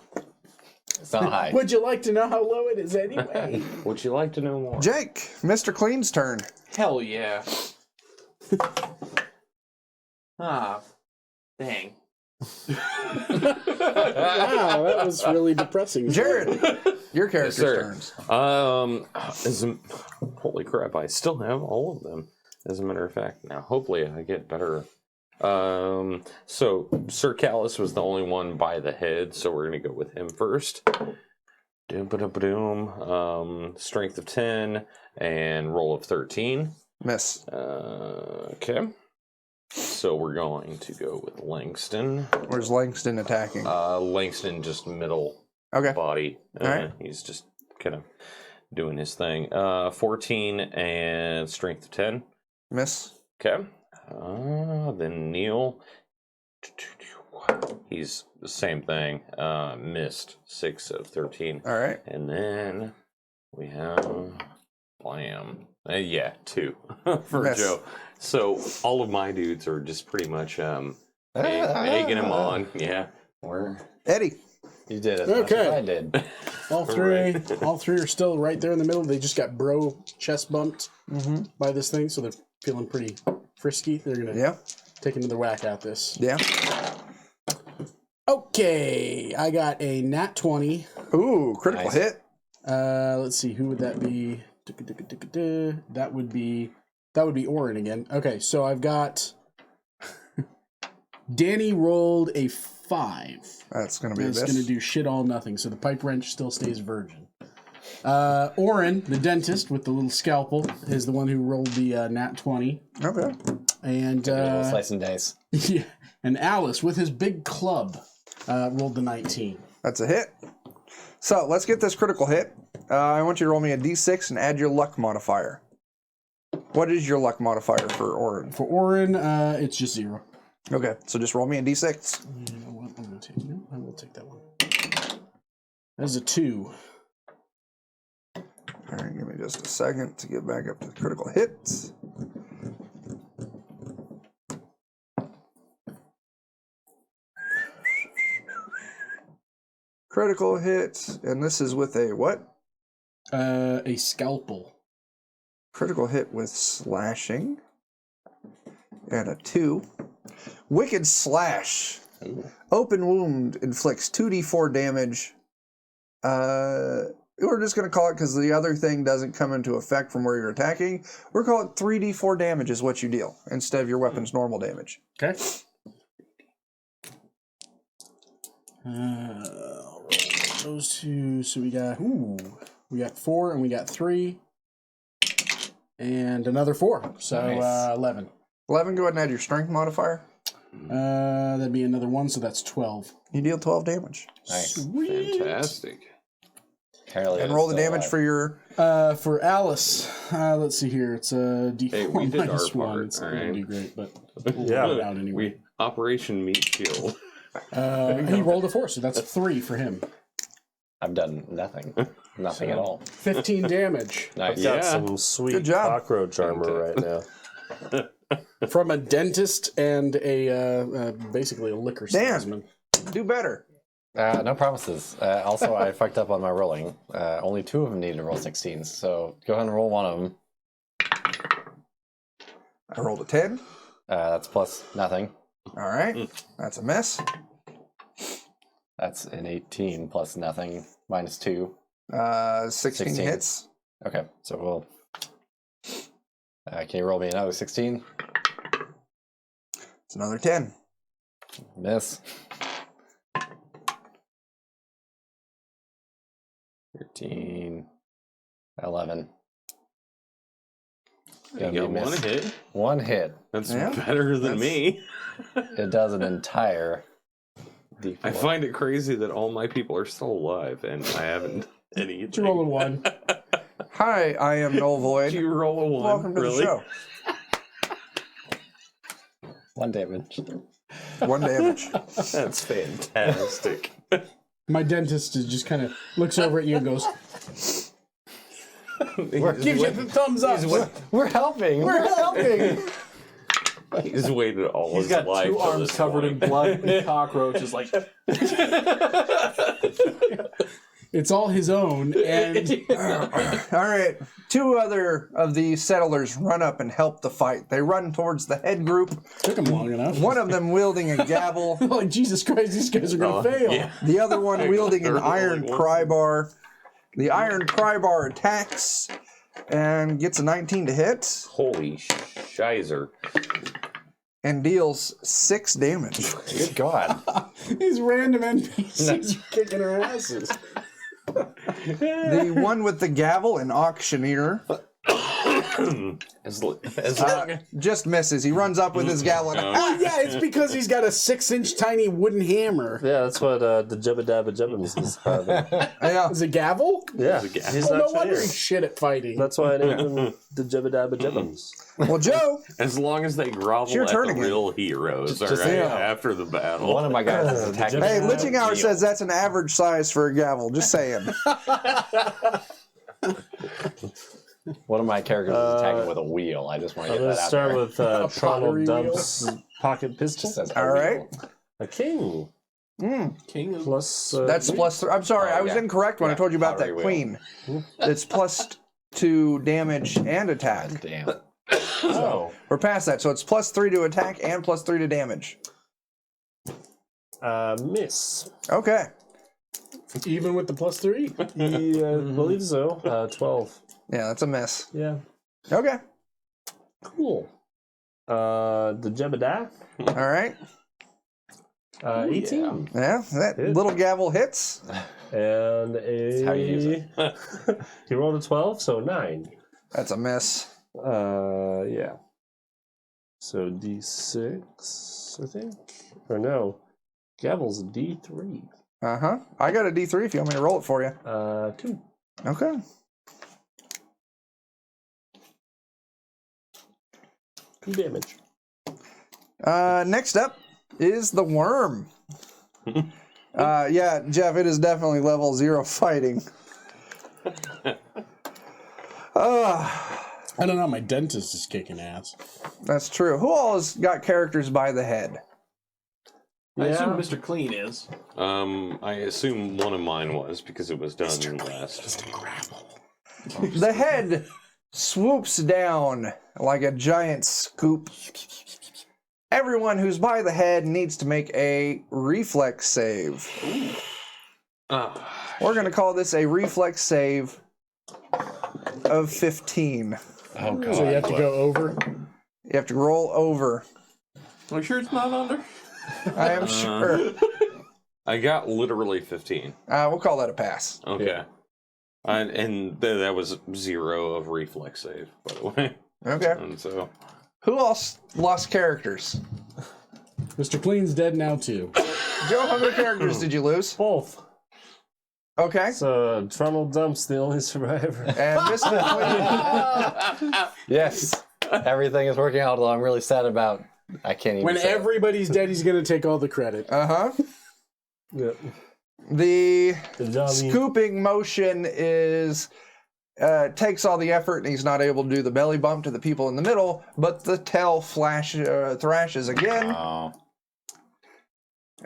it's not high. Would you like to know how low it is anyway? Would you like to know more? Jake, Mr. Clean's turn. Hell yeah. Ah, dang. Wow, that was really depressing. Jared, your character's sir. turns. Holy crap! I still have all of them. As a matter of fact, now hopefully I get better. So Sir Callous was the only one by the head, so we're gonna go with him first. Doom. Strength of 10 and roll of 13. Miss. Okay. So we're going to go with Langston. Where's Langston attacking? Langston just middle Okay. body. Alright. He's just kind of doing his thing. 14 and strength of 10. Miss. Okay. Then Neil. He's the same thing. Missed 6 of 13. All right. And then we have Blam. 2 for Miss. Joe. So all of my dudes are just pretty much egging him on. Yeah. Eddie. You did as much as Okay. I did. All three are still right there in the middle. They just got bro chest bumped by this thing, so they're feeling pretty frisky. They're gonna Yeah. take another whack at this. Yeah. Okay, I got a nat 20. Ooh, critical Nice. hit. Let's see, who would that be? That would be Orin again. Okay, so I've got Danny rolled a 5. That's going to be a That's miss. going to do shit all nothing. So the pipe wrench still stays virgin. Orin, the dentist with the little scalpel, is the one who rolled the nat 20. Okay. And A little slice and dice. yeah, and Alice with his big club rolled the 19. That's a hit. So let's get this critical hit. I want you to roll me a d6 and add your luck modifier. What is your luck modifier for Orin? For Orin, it's just 0. Okay, so just roll me a d6. You know what? I will take that one. That's a 2. All right, give me just a second to get back up to the critical hits. Critical hit, and this is with a what? A scalpel. Critical hit with slashing. And a 2. Wicked slash. Ooh. Open wound inflicts 2d4 damage. We're just going to call it, because the other thing doesn't come into effect from where you're attacking, we're calling it 3d4 damage is what you deal, instead of your weapon's normal damage. Okay. I'll roll those two. So we got 4 and we got 3. And another 4. So Nice. 11. 11, go ahead and add your strength modifier. That'd be another 1, so that's 12. You deal 12 damage. Nice. Sweet. Fantastic. Apparently And it's roll the still damage alive. for your... For Alice, let's see here. It's a D4 Hey, we did minus our 1. part, It's not all going right? to be great, but we'll Yeah. roll it out anyway. We Operation Meat Shield. He rolled a 4, so that's 3 for him. I've done nothing. Nothing at all. 15 damage Nice. Yeah. Got some sweet Good job. cockroach armor right now. from a dentist and a basically a liquor Dan. salesman. Do better. No promises. Also, I fucked up on my rolling. Only 2 of them needed to roll 16s, so go ahead and roll one of them. I rolled a 10. That's plus nothing. All right. That's a miss. That's an 18 plus nothing minus 2. 16 16. hits. Okay, so we'll. Can you roll me another 16? It's another 10. Miss. 13, 11. You Gonna be got a miss. one hit. One hit. That's Yeah. better than me. It does an entire D4. I find it crazy that all my people are still alive and I haven't anything. Did you roll a 1? Hi, I am Null Void. Did you roll a 1? Welcome to really? the show. 1 damage. 1 damage. That's fantastic. My dentist is just kind of looks over at you and goes, gives you the thumbs up. We're helping. We're helping. He's waited all He's his got life 2 till arms this covered in point. blood and cockroaches. Like, It's all his own, and All right. 2 other of the settlers run up and help the fight. They run towards the head group, took him long enough. one of them wielding a gavel, Like, Jesus Christ, these guys are going to fail. Yeah. the other one wielding an They're the only iron one. pry bar. The iron pry bar attacks and gets a 19 to hit Holy shizer. and deals 6 damage. Good God. These random NPCs are kicking our asses. The one with the gavel, an auctioneer, As long just misses. He runs up with his gavel and Well, yeah, it's because he's got a 6-inch tiny wooden hammer. Yeah, that's what the Jebba Dabba Jebbins is having. yeah. Is it gavel? Yeah, a gavel. he's Oh, not no wonder here. he's shit at fighting. That's why I named him the Jebba Dabba Jebbins. Well, Joe, as long as they grovel your at turn the again. real heroes, all just- right, yeah. after the battle. One of my guys is attacking. hey, me with Litching a Hour wheel. says that's an average size for a gavel. Just saying. One of my characters is attacking with a wheel. I just want to I'm get going that to out start there. with pottery Trundle wheel. Dump's pocket pistol. Just says All a right. wheel. A king. King of Plus. That's plus. I'm sorry, Oh, I was yeah. incorrect when I Yeah, told you about pottery that wheel. queen. It's +2 damage and attack. Damn. Oh. We're past that, so it's +3 to attack and +3 to damage. Miss. Okay. Even with the +3? Yeah, I believe so. 12. Yeah, that's a miss. Yeah. Okay. Cool. The Jebediah. All right. 18. Yeah, that Hit. little gavel hits. And how you use it. he rolled a 12, so 9. That's a miss. Yeah. So D6, I think. Or no. Gavel's a D3. Uh-huh. I got a D3 if you want me to roll it for you. 2. Okay. Two damage. Next up is the worm. Yeah, Jeff, it is definitely level 0 fighting. I don't know, my dentist is kicking ass. That's true. Who all has got characters by the head? I assume Mr. Clean is. I assume one of mine was because it was done last. The head swoops down like a giant scoop. Everyone who's by the head needs to make a reflex save. We're going to call this a reflex save of 15. Oh, God. So you have to go over? You have to roll over. Are you sure it's not under? I am sure. I got literally 15. We'll call that a pass. Okay. Yeah. And that was 0 of reflex save, by the way. Okay. And so Who else lost characters? Mr. Clean's dead now, too. Joe, how many characters did you lose? Both. Okay. So Trundle Dump's the only survivor. And Mr. Clean. Yes. Everything is working out, although I'm really sad about... I can't even When say it. everybody's dead, he's going to take all the credit. Uh-huh. Yep. The Good job, Ian. scooping motion is... takes all the effort, and he's not able to do the belly bump to the people in the middle, but the tail thrashes again. Oh,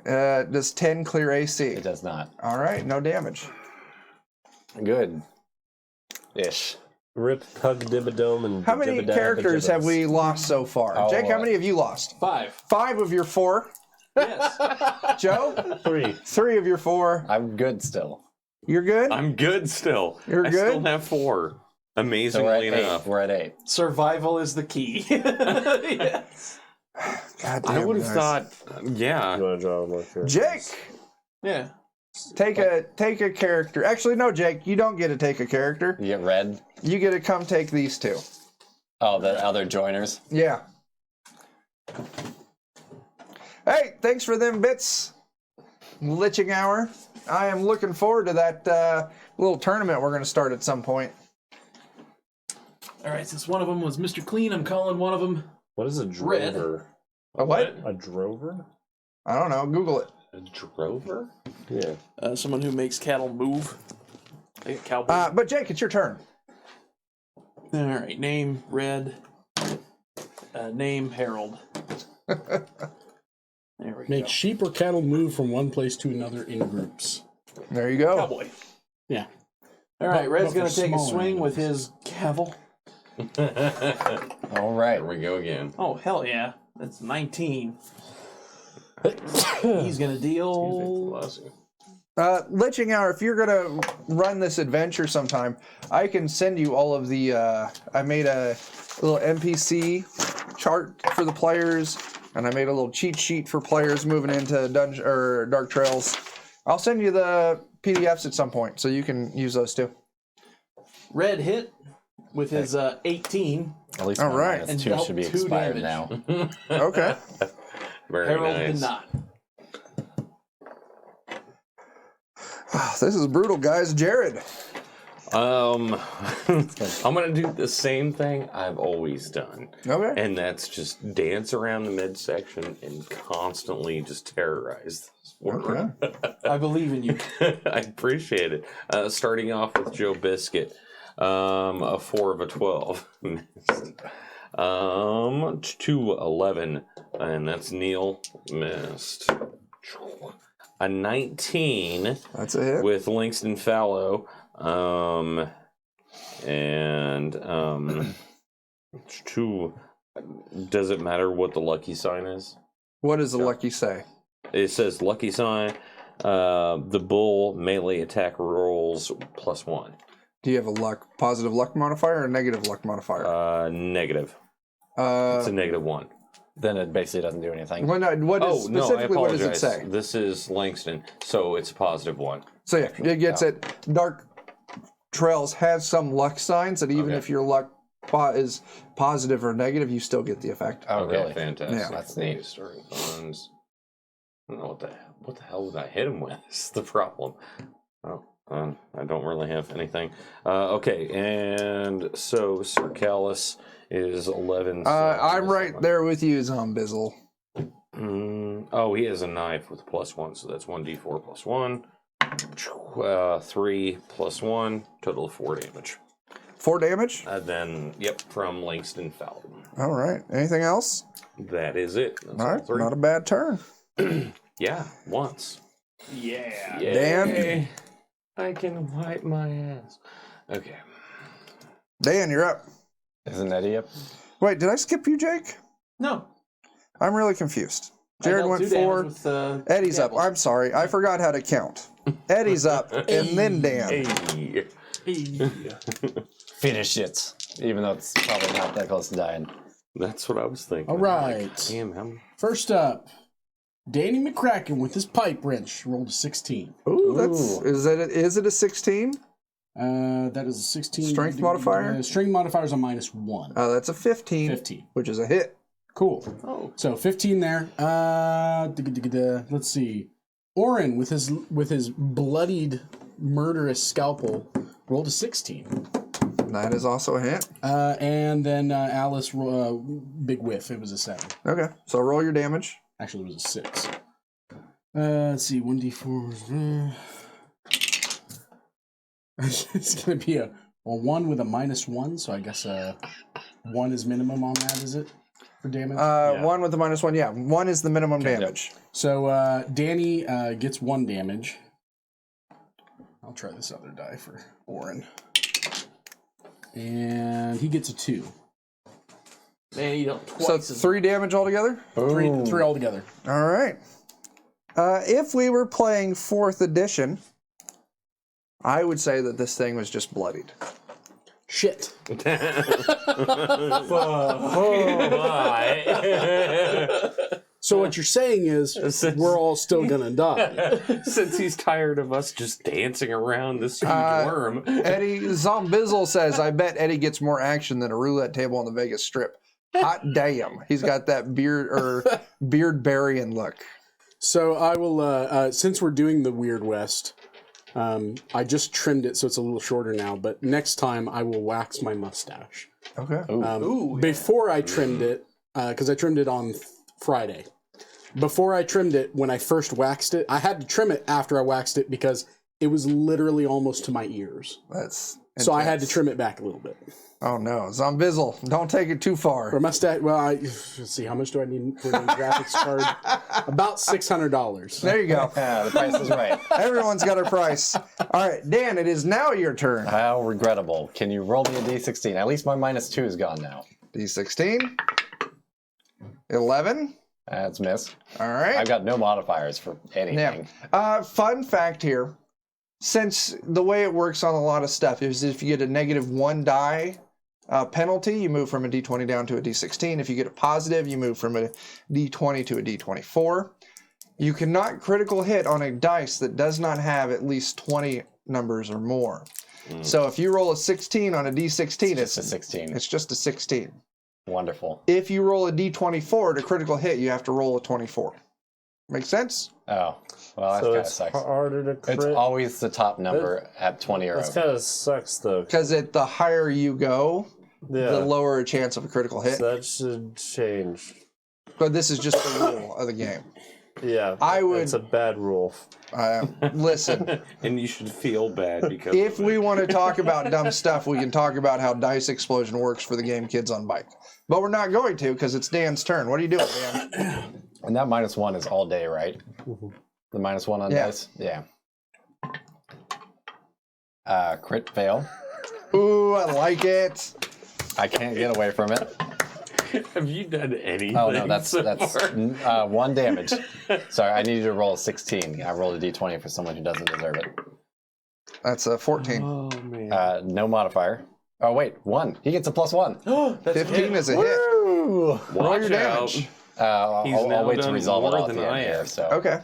Does 10 clear AC? it does not. All right, no damage. Good. Ish. Rip Pug Dibadome and How many Jebediah characters have we lost so far? Oh, Jake, how many have you lost? 5. 5 of your 4. Yes. Joe? 3. 3 of your 4. I'm good still. You're good? I'm good still. You're I good? still have 4. So Amazingly enough. We're at 8. Survival is the key. Yes. God I damn, would have guys. thought, yeah. You want to draw more characters? Jake, Yeah. take a character. Actually, no, Jake, you don't get to take a character. You get red. You get to come take these 2. Oh, the other joiners. Yeah. Hey, thanks for them bits. Liching hour. I am looking forward to that little tournament we're going to start at some point. All right, since one of them was Mr. Clean, I'm calling one of them What is a Red. drover? A what? A drover? I don't know. Google it. A drover? Yeah. someone who makes cattle move. Like a cowboy. But Jake, it's your turn. All right, name Red. Name Harold. There we Make go. sheep or cattle move from one place to another in groups. There you go. Cowboy. Yeah. All right, Red's but going for to take a smaller swing with animals. his gavel. All right. Here we go again. Oh, hell yeah. That's 19. He's going to deal... Bless you. Liching hour, if you're going to run this adventure sometime, I can send you all of the... I made a little NPC chart for the players, and I made a little cheat sheet for players moving into Dungeon or Dark Trails. I'll send you the PDFs at some point, so you can use those too. Red hit with his 18. At least All my right. minus And 2 should be dealt 2 expired damage. now. Okay. Very Harold nice. did not. This is brutal, guys. Jared. I'm gonna do the same thing I've always done, Okay. and that's just dance around the midsection and constantly just terrorize this world. I believe in you. I appreciate it. Starting off with Joe Biscuit, a 4 of a 12. Missed. 2-11, and that's Neil. Missed. A 19 That's a hit. with Langston Fallow. And 2. Does it matter what the lucky sign is? What does the lucky say? It says lucky sign. The bull melee attack rolls +1. Do you have a positive luck modifier or a negative luck modifier? Negative. Uh, It's a -1. Then it basically doesn't do anything. well, no, specifically, what does it say? This is Langston, so it's a +1. So yeah, it gets it. Dark Trails has some luck signs that even Okay. if your luck is positive or negative, you still get the effect. Oh, Okay, really? fantastic. Yeah. That's neat. Starting funds. I don't know what the hell did I hit him with? This is the problem. Oh, I don't really have anything. Okay, and so Sir Callus is 11. I'm right there with you, Zombizzle. Oh, he has a knife with +1, so that's 1d4 +1. 3 +1, total of 4 damage. 4 damage? And then, yep, from Langston Falcon. All right. Anything else? That is it. That's All right. 3. Not a bad turn. Yeah, once. Yeah. Dan? I can wipe my ass. Okay. Dan, you're up. Isn't Eddie up? Wait, did I skip you, Jake? No. I'm really confused. I Jared dealt went 2 damage 4. with, Eddie's up. Gavel. I'm sorry. I forgot how to count. Eddie's up, and then Dan. Hey. Finish it. Even though it's probably not that close to dying. That's what I was thinking. All right. Damn, how First up, Danny McCracken with his pipe wrench rolled a 16. Ooh, is it a 16? That is a 16. Strength modifier? Strength modifier is a -1. That's a 15, 15. which is a hit. Cool. Oh. So 15 there. Let's see. Oren with his bloodied murderous scalpel rolled a 16. That is also a hit. And then Alice, big whiff. It was a 7. Okay, so roll your damage. Actually, it was a 6. Let's see. 1d4. It's going to be a 1 with a -1. So I guess 1 is minimum on that, is it? For damage? 1 with the -1. Yeah, 1 is the minimum damage. So Danny gets 1 damage. I'll try this other die for Oren. And he gets a 2. Man, he dealt So twice. 3 damage altogether? Three altogether. All right. If we were playing 4th edition, I would say that this thing was just bloodied. Shit. So what you're saying is we're all still gonna die. Since he's tired of us just dancing around this huge worm. Eddie Zombizzle says, I bet Eddie gets more action than a roulette table on the Vegas Strip. Hot damn. He's got that beard burying look. So I will since we're doing the Weird West, I just trimmed it so it's a little shorter now, but next time I will wax my mustache. Okay. Before I trimmed it, because I trimmed it on Friday. Before I trimmed it, when I first waxed it, I had to trim it after I waxed it because it was literally almost to my ears. That's So I had to intense. trim it back a little bit. Oh no, Zombizzle, don't take it too far. For mustache, well, let's see, how much do I need for the graphics card? About $600. There you go. Yeah, the price is right. Everyone's got a price. All right, Dan, it is now your turn. How regrettable. Can you roll me a d16? At least my -2 is gone now. D16. 11. That's miss. All right. I've got no modifiers for anything. Fun fact here. Since the way it works on a lot of stuff is if you get a -1 die penalty, you move from a D20 down to a D16. If you get a positive, you move from a D20 to a D24. You cannot critical hit on a dice that does not have at least 20 numbers or more. So if you roll a 16 on a D16, It's just a 16. It's just a 16. Wonderful. If you roll a D24 to critical hit, you have to roll a 24. Make sense? Oh, well, that So kind of it's sucks. harder to crit. It's always the top number at 20 or That over. kind of sucks, though. Because the higher you go, Yeah. the lower a chance of a critical hit. So that should change. But this is just the rule of the game. Yeah. I would- It's a bad rule. Listen, And you should feel bad because if of we it. want to talk about dumb stuff, we can talk about how Dice Explosion works for the game Kids on Bike. But we're not going to because it's Dan's turn. What are you doing, Dan? And that -1 is all day, right? The -1 on Yeah. dice? Yeah. Crit fail. Ooh, I like it. I can't get away from it. Have you done anything? Oh no, that's so far? 1 damage. Sorry, I need you to roll a 16. I rolled a d20 for someone who doesn't deserve it. That's a 14. Oh man. No modifier. Oh wait, 1. He gets a +1. That's 15 is a hit. Woo! Roll Watch your out. damage. I'll now wait to done resolve it more all at than the I end here. have. So Okay.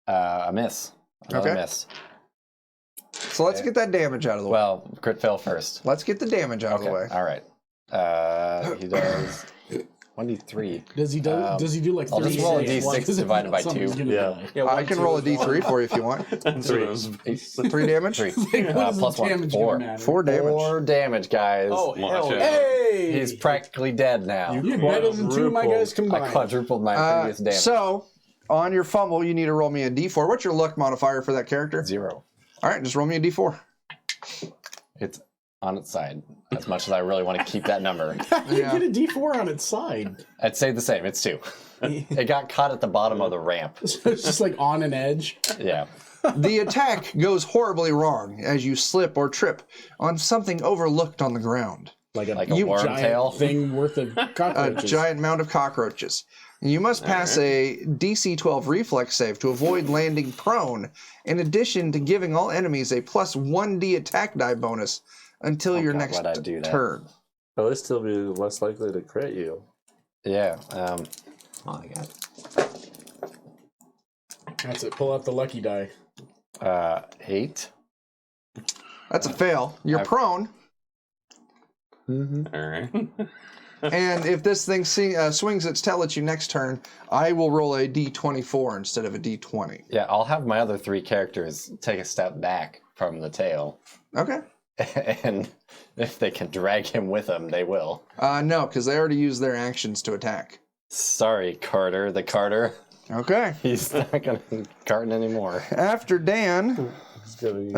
a miss. Another Okay. miss. So let's get that damage out of the way. Well, crit fail first. Let's get the damage out of the way. All right. He does 1d3. Does he do? Does he do like? I'll just roll a 36? d6 divided by 2. Yeah. I can roll a d3 for you if you want. 3 damage? 3. What is the Plus 1. damage 4. gonna matter? 4 damage. 4 damage, guys. Oh, Watch hell out. yeah. Hey, He's practically dead now. you're better than 2 of my guys I combined. quadrupled my previous damage. So, on your fumble, you need to roll me a d4. What's your luck modifier for that character? 0. All right, just roll me a d4. It's on its side. As much as I really want to keep that number, You Yeah. get a D4 on its side. I'd say the same. It's 2. It got caught at the bottom of the ramp. So it's just like on an edge. Yeah. The attack goes horribly wrong as you slip or trip on something overlooked on the ground. Like a a worm giant tail. thing worth of A cockroaches. giant mound of cockroaches. You must pass a DC 12 reflex save to avoid landing prone, in addition to giving all enemies a plus 1d attack die bonus until your God, next why'd I do that? turn. At least he'll be less likely to crit you. Yeah. Oh my god. That's it. Pull out the lucky die. 8. That's a fail. You're prone, All right. and if this thing swings its tail at you next turn, I will roll a d24 instead of a d20. Yeah, I'll have my other 3 characters take a step back from the tail. Okay. And if they can drag him with them, they will. No, because they already used their actions to attack. Sorry, Carter. The Carter. Okay. He's not going to be carting anymore. After Dan It's gonna be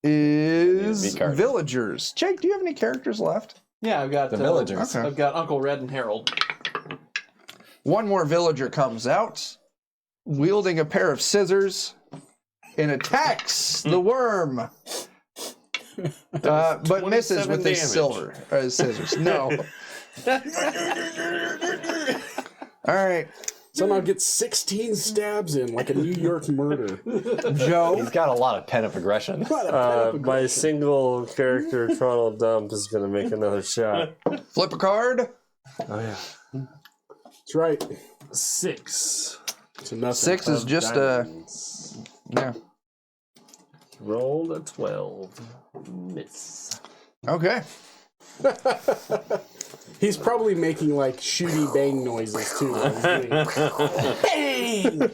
is Be carted. villagers. Jake, do you have any characters left? Yeah, I've got The villagers. Okay. I've got Uncle Red and Harold. One more villager comes out, wielding a pair of scissors, and attacks the worm. But misses with his scissors. No. All right, Somehow gets 16 stabs in like a New York murder. Joe. He's got a lot of pent-up aggression. my single character Toronto Dump is gonna make another shot. Flip a card. Oh yeah. That's right. 6. So nothing. 6 is just yeah. Rolled a 12. Miss. Okay. He's probably making like shooty bang noises too. Bang!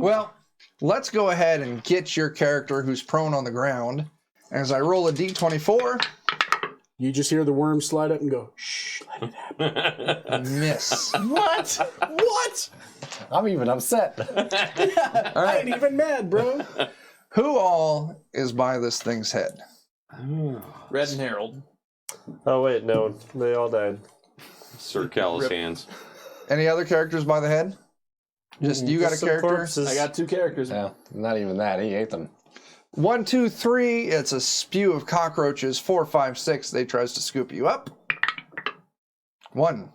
Well, let's go ahead and get your character who's prone on the ground. As I roll a d24, You just hear the worm slide up and go, shh, let it happen. miss. What? What? I'm even upset. I ain't even mad, bro. Who all is by this thing's head? Red and Harold. Oh wait, no, they all died. Sir Callous Hands. Any other characters by the head? Just you got a Just some character? corpses. I got 2 characters. Yeah, not even that. He ate them. 1, 2, 3. It's a spew of cockroaches. 4, 5, 6. They tries to scoop you up. 1.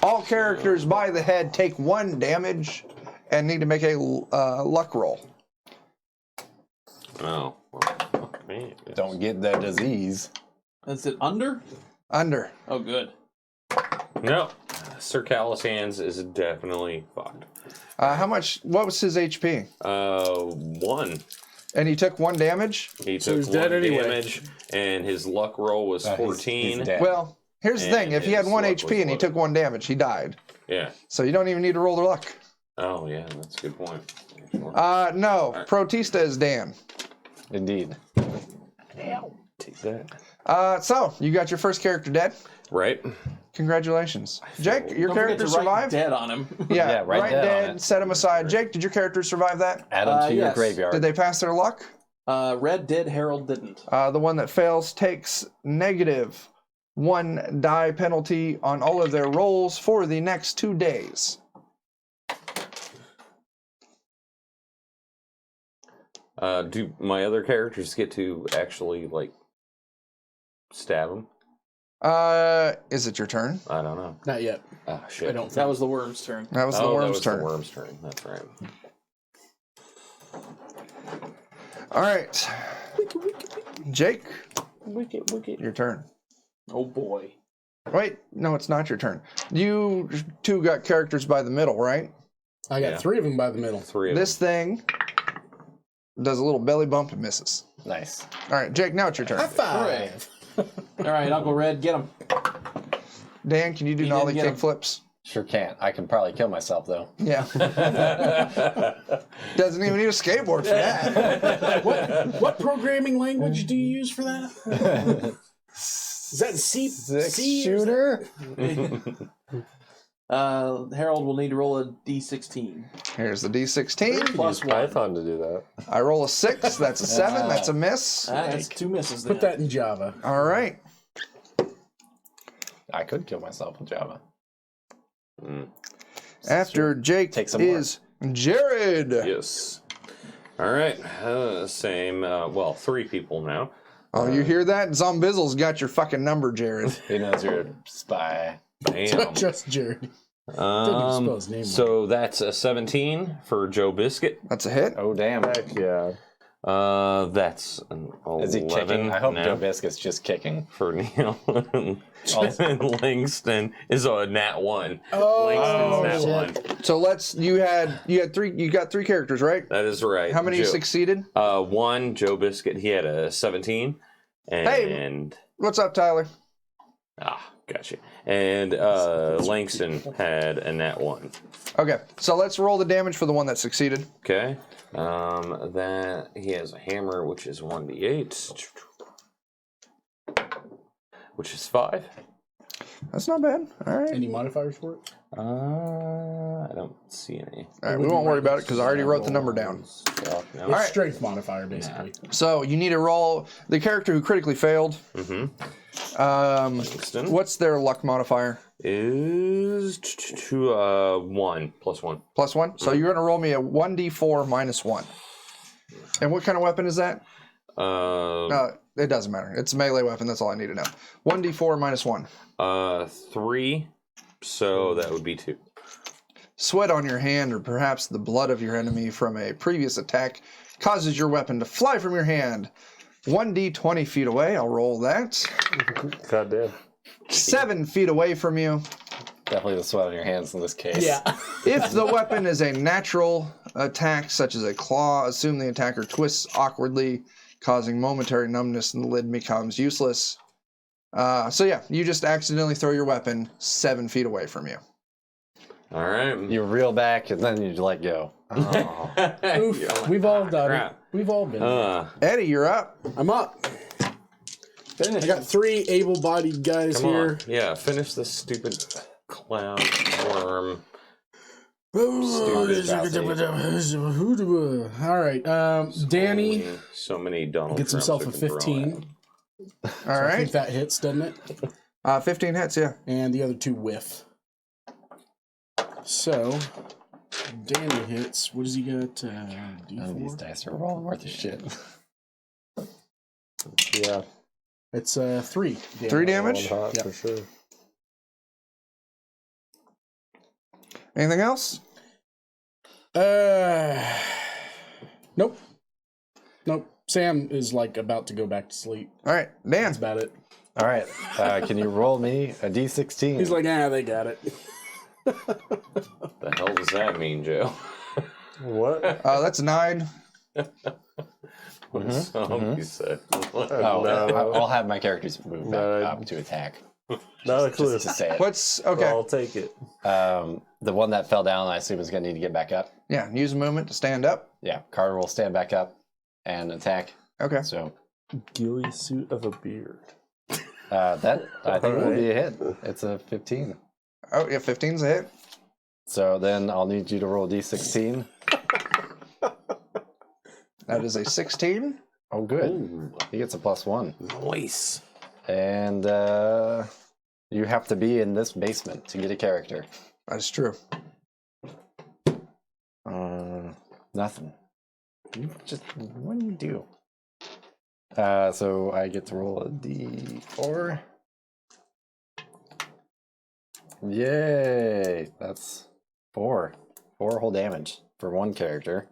All characters by the head take 1 damage and need to make a luck roll. Oh. Well, fuck me. Don't get the disease. That's it. Under? Under. Oh, good. No. Sir Callous Hands is definitely fucked. How much? What was his HP? 1. And he took 1 damage. He So took he's 1 dead anyway. damage, and his luck roll was He's 14. dead. Well, here's the And thing: if he had his 1 luck HP was and he 11. took 1 damage, he died. Yeah. So you don't even need to roll the luck. Oh, yeah, that's a good point. Sure. No, Protista is Dan. Indeed. Take that. So you got your first character dead. Right? Congratulations, Jake. Your Don't character forget to write survived. dead on him. Yeah, write right dead on dead. it. Set him aside. Jake, did your character survive that? Add them to your yes. graveyard. Did they pass their luck? Red did, Harold didn't. The one that fails takes negative 1 die penalty on all of their rolls for the next 2 days. Do my other characters get to actually, like, stab him? Is it your turn? I don't know. Not yet. Oh shit! I don't. That was the worm's turn. That was the that worm's was turn. the worm's turn. That's right. All right. Jake, Wicked. your turn. Oh boy. Wait, no, it's not your turn. You two got characters by the middle, right? I got 3 of them by the middle. 3 of This thing does a little belly bump and misses. Nice. All right, Jake, now it's your turn. High five. All right, Uncle Red, get him. Dan, can you do He nollie didn't get kick flips? Sure can't. I could probably kill myself though. Yeah. Doesn't even need a skateboard for that. What programming language do you use for that? Is that C? C Shooter. Harold will need to roll a d16. Here's the D16. Plus 1. Python to do that. I roll a 6. That's a 7. That's a miss. That's 2 misses then. Put that in Java. All right. I could kill myself with Java. After Jake Take some is Jared. Yes. All right. Same. 3 people now. Oh, you hear that? Zombizzle's got your fucking number, Jared. He knows you're a spy. Damn. Just Jared. Didn't even spell his name So that's a 17 for Joe Biscuit. That's a hit. Oh damn. Heck yeah. That's an 11. Is he kicking? I hope now Joe Biscuit's just kicking. for Neil. And Langston is a nat 1. Oh, Langston's nat 1. So you got 3 characters, right? That is right. How many Joe, succeeded? 1, Joe Biscuit, he had a 17. And What's up, Tyler? gotcha. And Langston had a nat 1. Okay, so let's roll the damage for the one that succeeded. Okay. That he has a hammer, which is 1d8, which is 5. That's not bad. All right. Any modifiers for it? I don't see any. All right, we won't worry about it because I already wrote the number down. So, no. It's strength modifier, basically. So you need to roll the character who critically failed. Langston What's their luck modifier? is 1 plus 1. Plus 1. So you're going to roll me a 1d4 minus 1. And what kind of weapon is that? It doesn't matter. It's a melee weapon. That's all I need to know. 1d4 minus 1. 3. So that would be 2. Sweat on your hand or perhaps the blood of your enemy from a previous attack causes your weapon to fly from your hand. 1d 20 feet away. I'll roll that. God damn. 7 feet away from you. Definitely the sweat on your hands in this case. Yeah. If the weapon is a natural attack, such as a claw, assume the attacker twists awkwardly, causing momentary numbness and the lid becomes useless. So yeah, you just accidentally throw your weapon 7 feet away from you. All right. You reel back and then you let go. Oof. We've all done it. crap. We've all been there. Eddie, you're up. I'm up. I got 3 able-bodied guys Come here. on. Yeah, finish this stupid clown worm. All right. Danny So many Donald gets Trumps himself we a can throw 15. All I right. think that hits, doesn't it? 15 hits, yeah. And the other 2 whiff. So, Danny hits. What does he got? None of these D4? dice are rolling worth of shit. Yeah. It's 3. 3 damage. One hot Yep. for sure. Anything else? Nope. Nope. Sam is like about to go back to sleep. All right, Dan. That's about it. All right. Can you roll me a d16? He's like, they got it. The hell does that mean, Joe? What? That's a 9. What does zombie say? Oh, No. I'll have my characters move back No. up to attack. Not a clue. Just to say it. What's okay? I'll take it. The one that fell down, I assume, is going to need to get back up. Yeah, use movement to stand up. Yeah, Carter will stand back up and attack. Okay. So Ghillie suit of a beard. that I think will be a hit. It's a 15. Oh yeah, 15's a hit. So then I'll need you to roll d16. That is a 16. Oh, good. Ooh, He gets a +1. nice. And you have to be in this basement to get a character. That's true. Nothing. What do you do? So I get to roll a d4. Yay! That's 4. 4 whole damage for one character.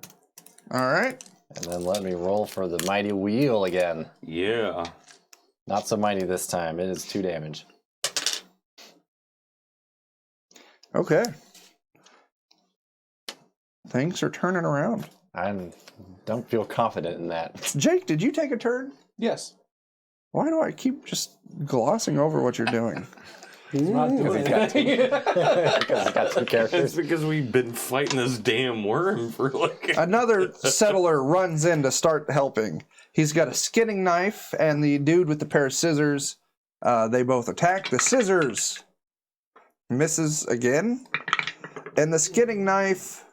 All right. And then let me roll for the mighty wheel again. Yeah. Not so mighty this time. It is 2 damage. Okay. Things are turning around. I don't feel confident in that. Jake, did you take a turn? Yes. Why do I keep just glossing over what you're doing? He's not doing anything. Because I got 2 It's characters. because we've been fighting this damn worm for like. Another settler runs in to start helping. He's got a skinning knife and the dude with the pair of scissors. They both attack. The scissors misses again. And the skinning knife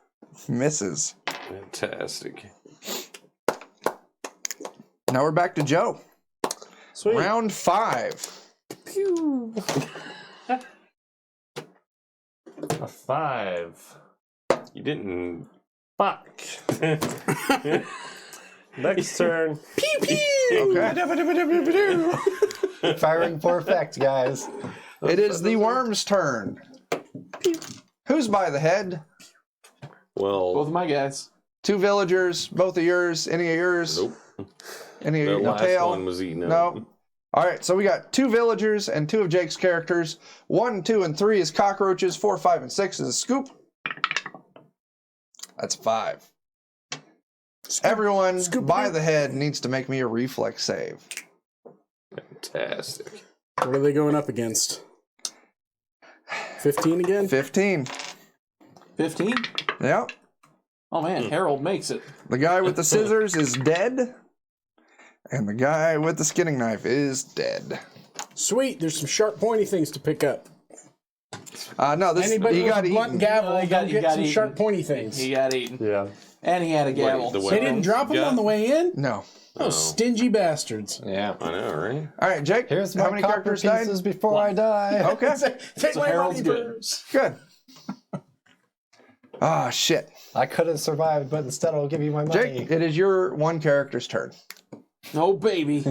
misses. Fantastic. Now we're back to Joe. Sweet. Round 5. A 5. You didn't. Fuck. Next turn. Okay. Firing for effect, guys. It is the worm's turn. Who's by the head? Well, Both of my guys. 2 villagers, both of yours. Any of yours? nope. Any of The your no last tail? one was eaten up. No. All right, so we got 2 villagers and 2 of Jake's characters. 1, 2, and 3 is cockroaches. 4, 5, and 6 is a scoop. That's 5. Everyone by the head needs to make me a reflex save. Fantastic. What are they going up against? 15 again? 15. 15? Yep. Oh man, Harold makes it. The guy with the scissors is dead. And the guy with the skinning knife is dead. Sweet, there's some sharp pointy things to pick up. No, this Anybody he with got a blunt eaten. gavel, No, he got- go he get got some eaten. sharp pointy things. He got eaten. Yeah. And he had a gavel. the They didn't weapons drop them got- on the way in? No. Oh, stingy bastards. Yeah. I know, right? All right, Jake. Here's how my many copper characters died? pieces before I die. Okay, Take So my Harold's money good. first. good. Ah, shit. I could have survived, but instead I'll give you my money. Jake, it is your one character's turn. Oh baby.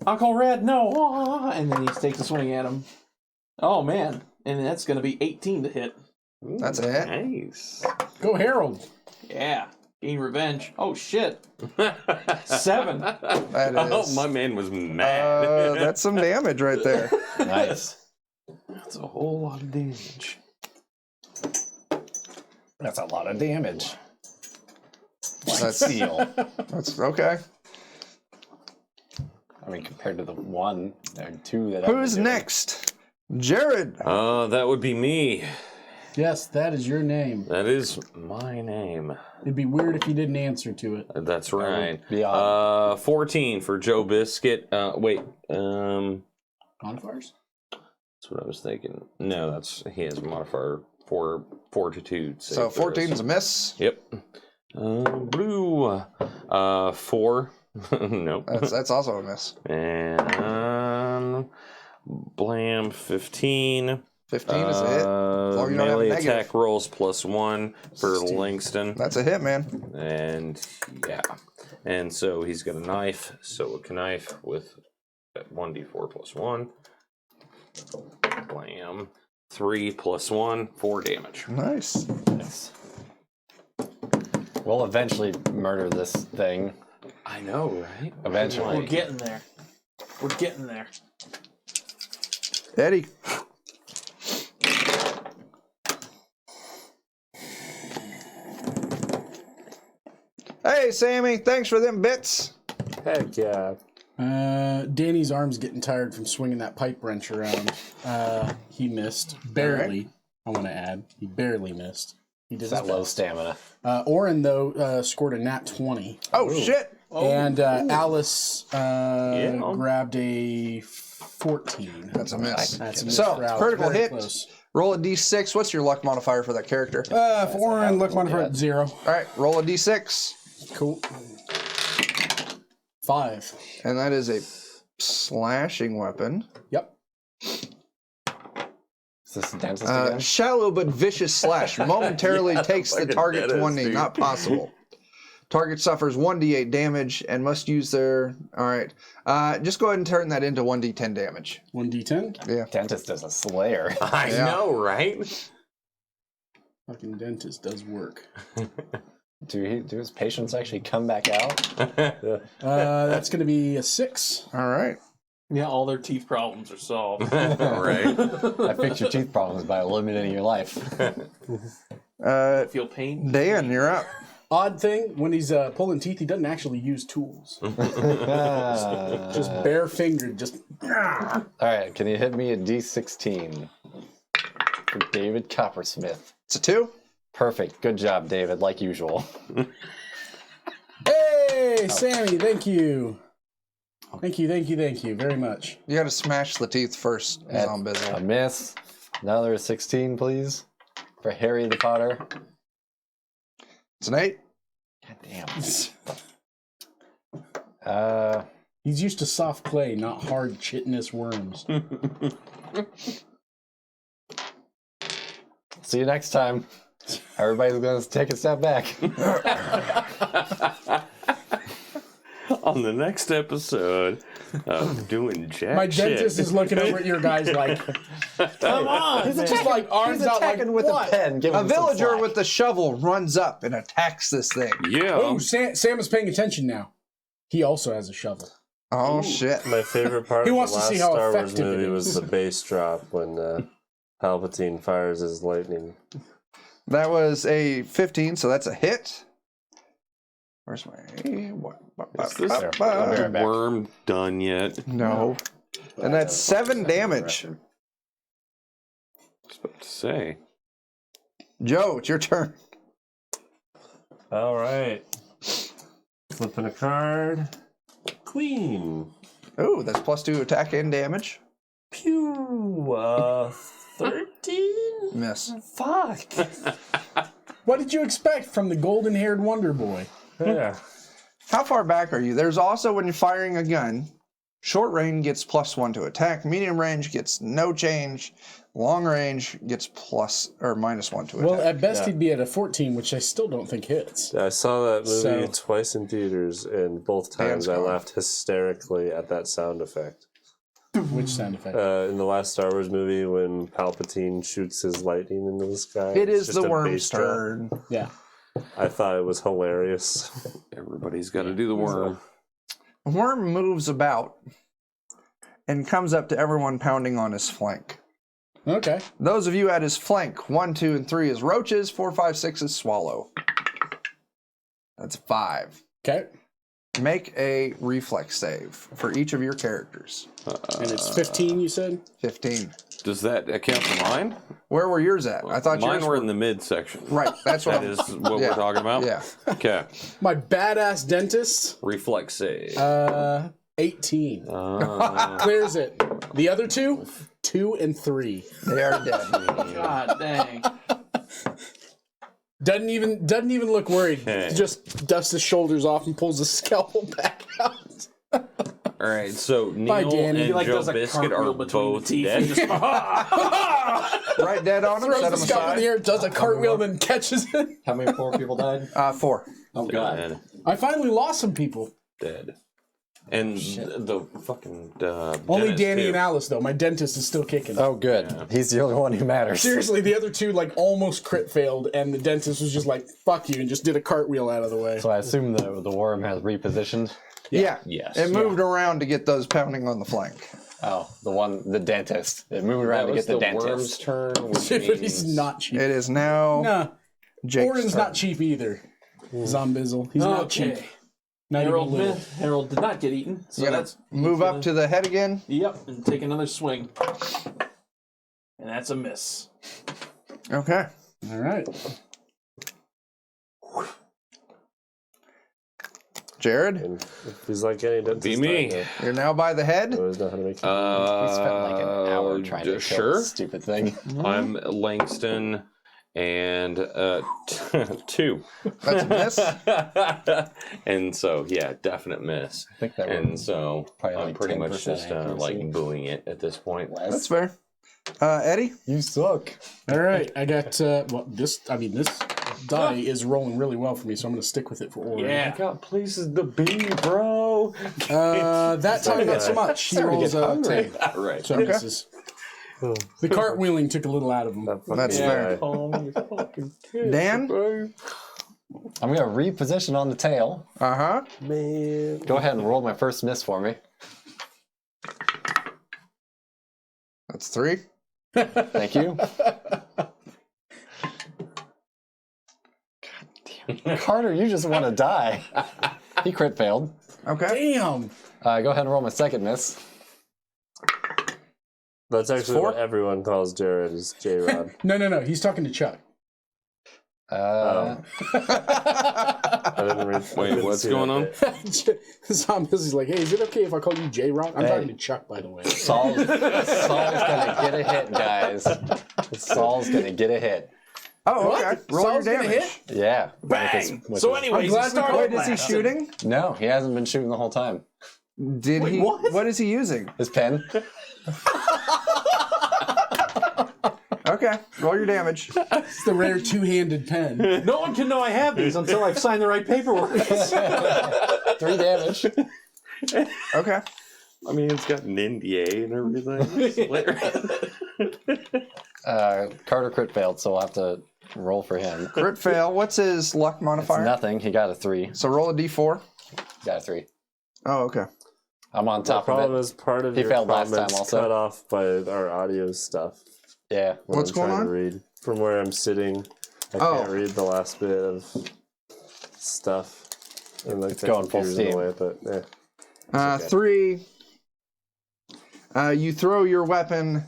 Uncle Red, no. Ah, and then he takes a swing at him. Oh man. And that's gonna be 18 to hit. That's a hit. Nice. Go Harold. Yeah. Gain revenge. Oh shit. 7. That Oh, is. my man was mad. That's some damage right there. Nice. That's a whole lot of damage. That's a lot of damage. That's Seal. That's okay. I mean, compared to the 1 or 2 that Who's next? Jared. That would be me. Yes, that is your name. That is my name. It'd be weird if you didn't answer to it. That's right. be odd. 14 for Joe Biscuit. Wait. Bonfires? That's what I was thinking. No, he has a modifier for fortitude. So 14's a miss. Yep. Blue. 4. Nope. That's also a miss. And blam 15. 15 is a hit. As long as you don't have a Melee negative. attack rolls +1 for Langston. That's a hit, man. And yeah. And so he's got a knife. So a knife with 1d4 +1. Blam. 3 +1, 4 damage. Nice. Nice. We'll eventually murder this thing. I know, right? Eventually. We're getting there. We're getting there. Eddie. Hey, Sammy. Thanks for them bits. Heck yeah. Danny's arm's getting tired from swinging that pipe wrench around. He missed. Barely, I want to add. He barely missed. He did It's that his low best. stamina. Oren, though, scored a nat 20. Oh, shit. And Alice grabbed a 14. That's a miss. That's a miss So, for Alice. critical Very hit. close. Roll a d6. What's your luck modifier for that character? For Oren, look modifier at 0. All right, roll a d6. Cool. 5. And that is a slashing weapon. Yep. Is this dentist again? Shallow but vicious slash momentarily takes the Like a target's dentist, one knee. dude. Not possible. Target suffers 1d8 damage and must use their... All right. Just go ahead and turn that into 1d10 damage. 1d10. Yeah. Dentist is a slayer. I Yeah. know, right? Fucking dentist does work. Do his patients actually come back out? That's going to be a 6. All right. Yeah, all their teeth problems are solved. Right. I fix your teeth problems by eliminating your life. Feel pain? Dan, you're up. Odd thing, when he's pulling teeth, he doesn't actually use tools. Just bare-fingered, just... All right, can you hit me a D16 for David Coppersmith? It's a 2. Perfect. Good job, David, like usual. Hey, Sammy, thank you. Thank you very much. You got to smash the teeth first, A Zombizzle. miss. Another 16, please, for Harry the Potter. It's an 8. God damn. He's used to soft clay, not hard chitinous worms. See you next time. Everybody's going to take a step back. On the next episode of doing jack My shit. dentist is looking over at your guys like, Come on! it's just like arms He's out like, attacking with what? a pen. Give A him some villager slack. with the shovel runs up and attacks this thing. Yeah. Oh, Sam is paying attention now. He also has a shovel. Oh, shit. My favorite part He of wants the to last see how Star Wars effective it movie is. was the bass drop when Palpatine fires his lightning. That was a 15, so that's a hit. Where's my... Is this I'll be right back. worm done yet? No. And that's 7 damage. I was about to say. Joe, it's your turn. All right. Flipping a card. Queen. Oh, that's +2 attack and damage. Pew. 13? Miss. Fuck. What did you expect from the golden-haired Wonder Boy? Yeah. How far back are you? There's also, when you're firing a gun, short range gets +1 to attack, medium range gets no change, long range gets plus or -1 to attack. Well, at best he'd be at a 14, which I still don't think hits. I saw that movie So- twice in theaters, and both times I gone. laughed hysterically at that sound effect. Which sound effect? In the last Star Wars movie, when Palpatine shoots his lightning into the sky, It it's is just the a worm's bass drop. turn. Yeah. I thought it was hilarious. Everybody's got to do the worm. A worm moves about and comes up to everyone pounding on his flank. Okay. Those of you at his flank, 1, 2, and 3 is roaches, 4, 5, 6 is swallow. That's 5. Okay. Make a reflex save for each of your characters. And it's 15, you said? 15. Does that account for mine? Where were yours at? I thought Mine yours were in the mid section. right. That's what That I'm, is what Yeah. we're talking about? Yeah. Okay. My badass dentist, Reflex save. 18. Uh, Clears it. The other two, 2 and 3. They are dead. God dang. Doesn't even look worried. Okay. Just dusts his shoulders off and pulls the scalpel back out. all right, so Neil Bye, Danny. and He, like, Joe does a Biscuit cartwheel are between the both teeth dead. and just- Right dead on him. Throws Set the him scalpel in the aside. air, does a cartwheel, then catches it. How many poor people died? 4. Oh, God. Dead. I finally lost some people. Dead. And the fucking Only dentist, Danny too. and Alice, though. My dentist is still kicking. Oh, good. He's the only one who matters. Seriously, the other two like almost crit failed, and the dentist was just like, "Fuck you," and just did a cartwheel out of the way. So I assume the worm has repositioned. Yeah. Yes. It moved around to get those pounding on the flank. Oh, the dentist. It moved around to get the worm's dentist. turn, which But means he's not cheap. It is now Nah, Jake's Orin's turn. not cheap either. Zombizzle. He's not cheap. Okay. Not even a little. Harold did not get eaten. So You gotta that's move up to the head again. Yep, and take another swing. And that's a miss. Okay. All right. Jared, And if he's like any dentist, Be me. you're now by the head. I always know how to make it. We spent like an hour trying to kill sure. this stupid thing. I'm Langston, and 2. That's a miss. And so, yeah, definite miss. I think that And so probably I'm like pretty 10% much just accuracy. like booing it at this point. That's fair. Eddie, You suck. All right. I got this. I mean, this die is rolling really well for me, so I'm going to stick with it for Ori. I got places to be, bro. That time not so much. He rolls a 10. All right. So misses. The cartwheeling took a little out of him. That's fair. Dan? I'm gonna reposition on the tail. Uh-huh. Man. Go ahead and roll my first miss for me. That's 3. Thank you. God damn. Carter, you just want to die. He crit failed. Okay. Damn. Go ahead and roll my second miss. That's actually 4? what everyone calls Jared is J-Rod. No. He's talking to Chuck. I didn't read. Wait, what's going on? He's like, hey, is it okay if I call you J-Rock? I'm talking to Chuck, by the way. Saul's gonna get a hit, guys. Saul's gonna get a hit. Oh, okay. Roll Saul's your gonna damage. hit? Yeah. Bang! With So his- anyways, he started Wait, is he shooting? No, he hasn't been shooting the whole time. Did he? What is he using? His pen. Okay. Roll your damage. It's the rare two-handed pen. No one can know I have these until I've signed the right paperwork. 3 damage. Okay. I mean, it's got an NDA and everything. Carter crit failed, so I'll have to roll for him. Crit fail. What's his luck It's modifier? nothing. He got a 3. So roll a d4. Got a 3. Oh, okay. I'm on The top of problem it. is part of He your failed last comments time also. cut off by our audio stuff. Yeah. when What's I'm going trying on? To read. From where I'm sitting, I Oh. can't read the last bit of stuff. And like It's the going full computer's in the steam. way, but yeah. Okay. 3. You throw your weapon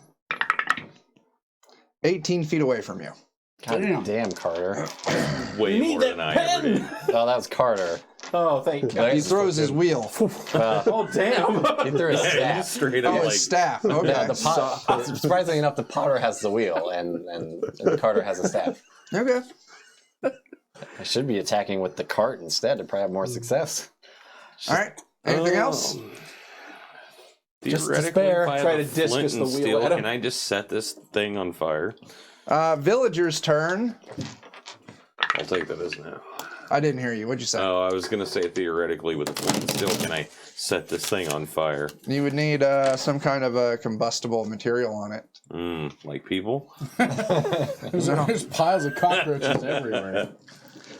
18 feet away from you. God damn, Carter. Way more than I ever did. Oh, that was Carter. Oh, thank God. He throws his wheel. Oh, damn. He threw his Yeah, staff. just straight Oh, up like. his staff. Okay. Yeah, the pot. Surprisingly enough, the potter has the wheel, and Carter has a staff. Okay. I should be attacking with the cart instead to probably have more success. All right. Anything else? Just Theoretically, despair. if I have Try a to discus flint the and wheel steel, at him. can I just set this thing on fire? Villager's turn. I'll take that as now. I didn't hear you. What'd you say? Oh, I was gonna say theoretically with the flint and steel, can I set this thing on fire? You would need some kind of a combustible material on it. Like people? There's piles of cockroaches everywhere.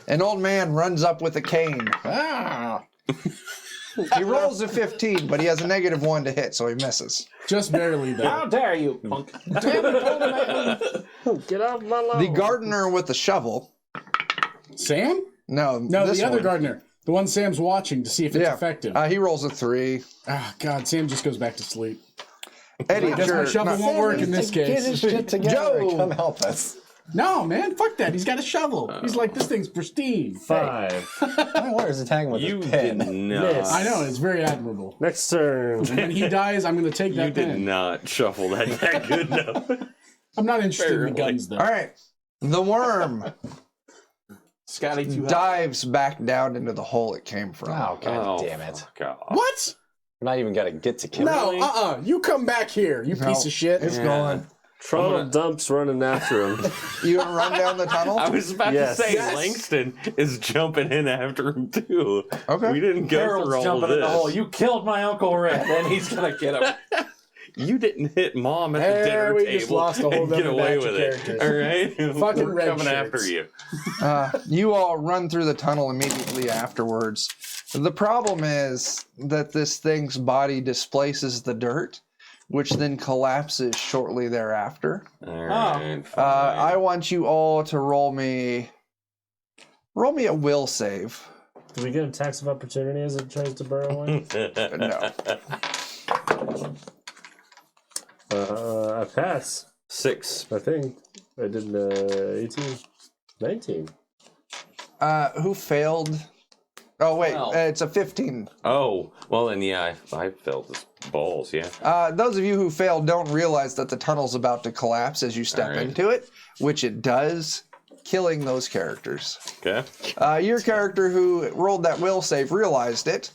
An old man runs up with a cane. Ah! He rolls a 15, but he has a -1 to hit, so he misses. Just barely, though. How dare you, punk. Get off my lawn. The gardener with the shovel. Sam? No, No, this the other one. gardener. The one Sam's watching to see if it's Yeah. effective. He rolls a 3. Ah, God, Sam just goes back to sleep. Eddie, I guess my shovel won't work in this Get his case. shit together Joe! and come help us. No, man, fuck that. He's got a shovel. He's like, this thing's pristine. 5. My warrior's attacking with You his did pen. not. I know, it's very admirable. Next turn. When he dies, I'm going to take You that did pen. not shuffle that good enough. I'm not interested in the Barely. guns, though. All right. The worm Scotty too high. dives back down into the hole it came from. Oh, God damn it. God. What? We're not even going to get to kill No, him. You come back here, you piece of shit. It's Yeah. gone. Trundle dumps running after him. You gonna run down the tunnel? I was about Yes. to say Yes. Langston is jumping in after him too. Okay. We didn't go Harold's through all jumping this. in the hole. You killed my Uncle Red, and he's gonna get him. You didn't hit Mom at the Hey, dinner we table just lost a whole and get other away batch of with it. characters. All right, Fucking we're red coming after shirts. you. You all run through the tunnel immediately afterwards. The problem is that this thing's body displaces the dirt, which then collapses shortly thereafter. All right, fine. I want you all to roll me a will save. Do we get a tax of opportunity as it tries to burrow in? No. I pass. 6. I think. I did 18. 19. Who failed? Oh, wait. Well. It's a 15. Oh, well then, yeah, I felt his balls. Yeah. Those of you who failed don't realize that the tunnel's about to collapse as you step All right. into it, which it does, killing those characters. Okay. Your character who rolled that will save realized it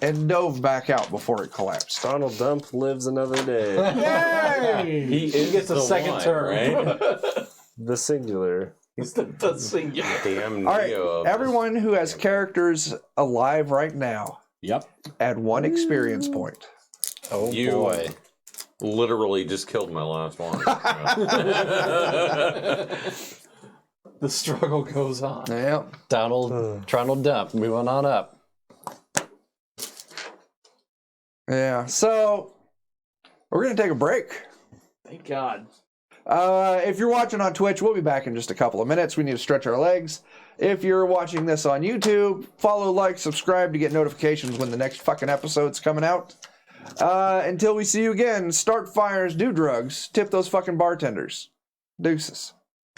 and dove back out before it collapsed. Donald Dump lives another day. Hey! He gets a the second one, turn. right? The singular. He's the singular. Damn All right, Neo. everyone who has characters alive right now, Yep. add 1 experience point. Oh You- boy. Literally just killed my last one. The struggle goes on. Yep. Donald Dump. Moving on up. Yeah. So we're gonna take a break. Thank God. If you're watching on Twitch, we'll be back in just a couple of minutes. We need to stretch our legs. If you're watching this on YouTube, follow, like, subscribe to get notifications when the next fucking episode's coming out. Until we see you again, start fires, do drugs, tip those fucking bartenders. Deuces.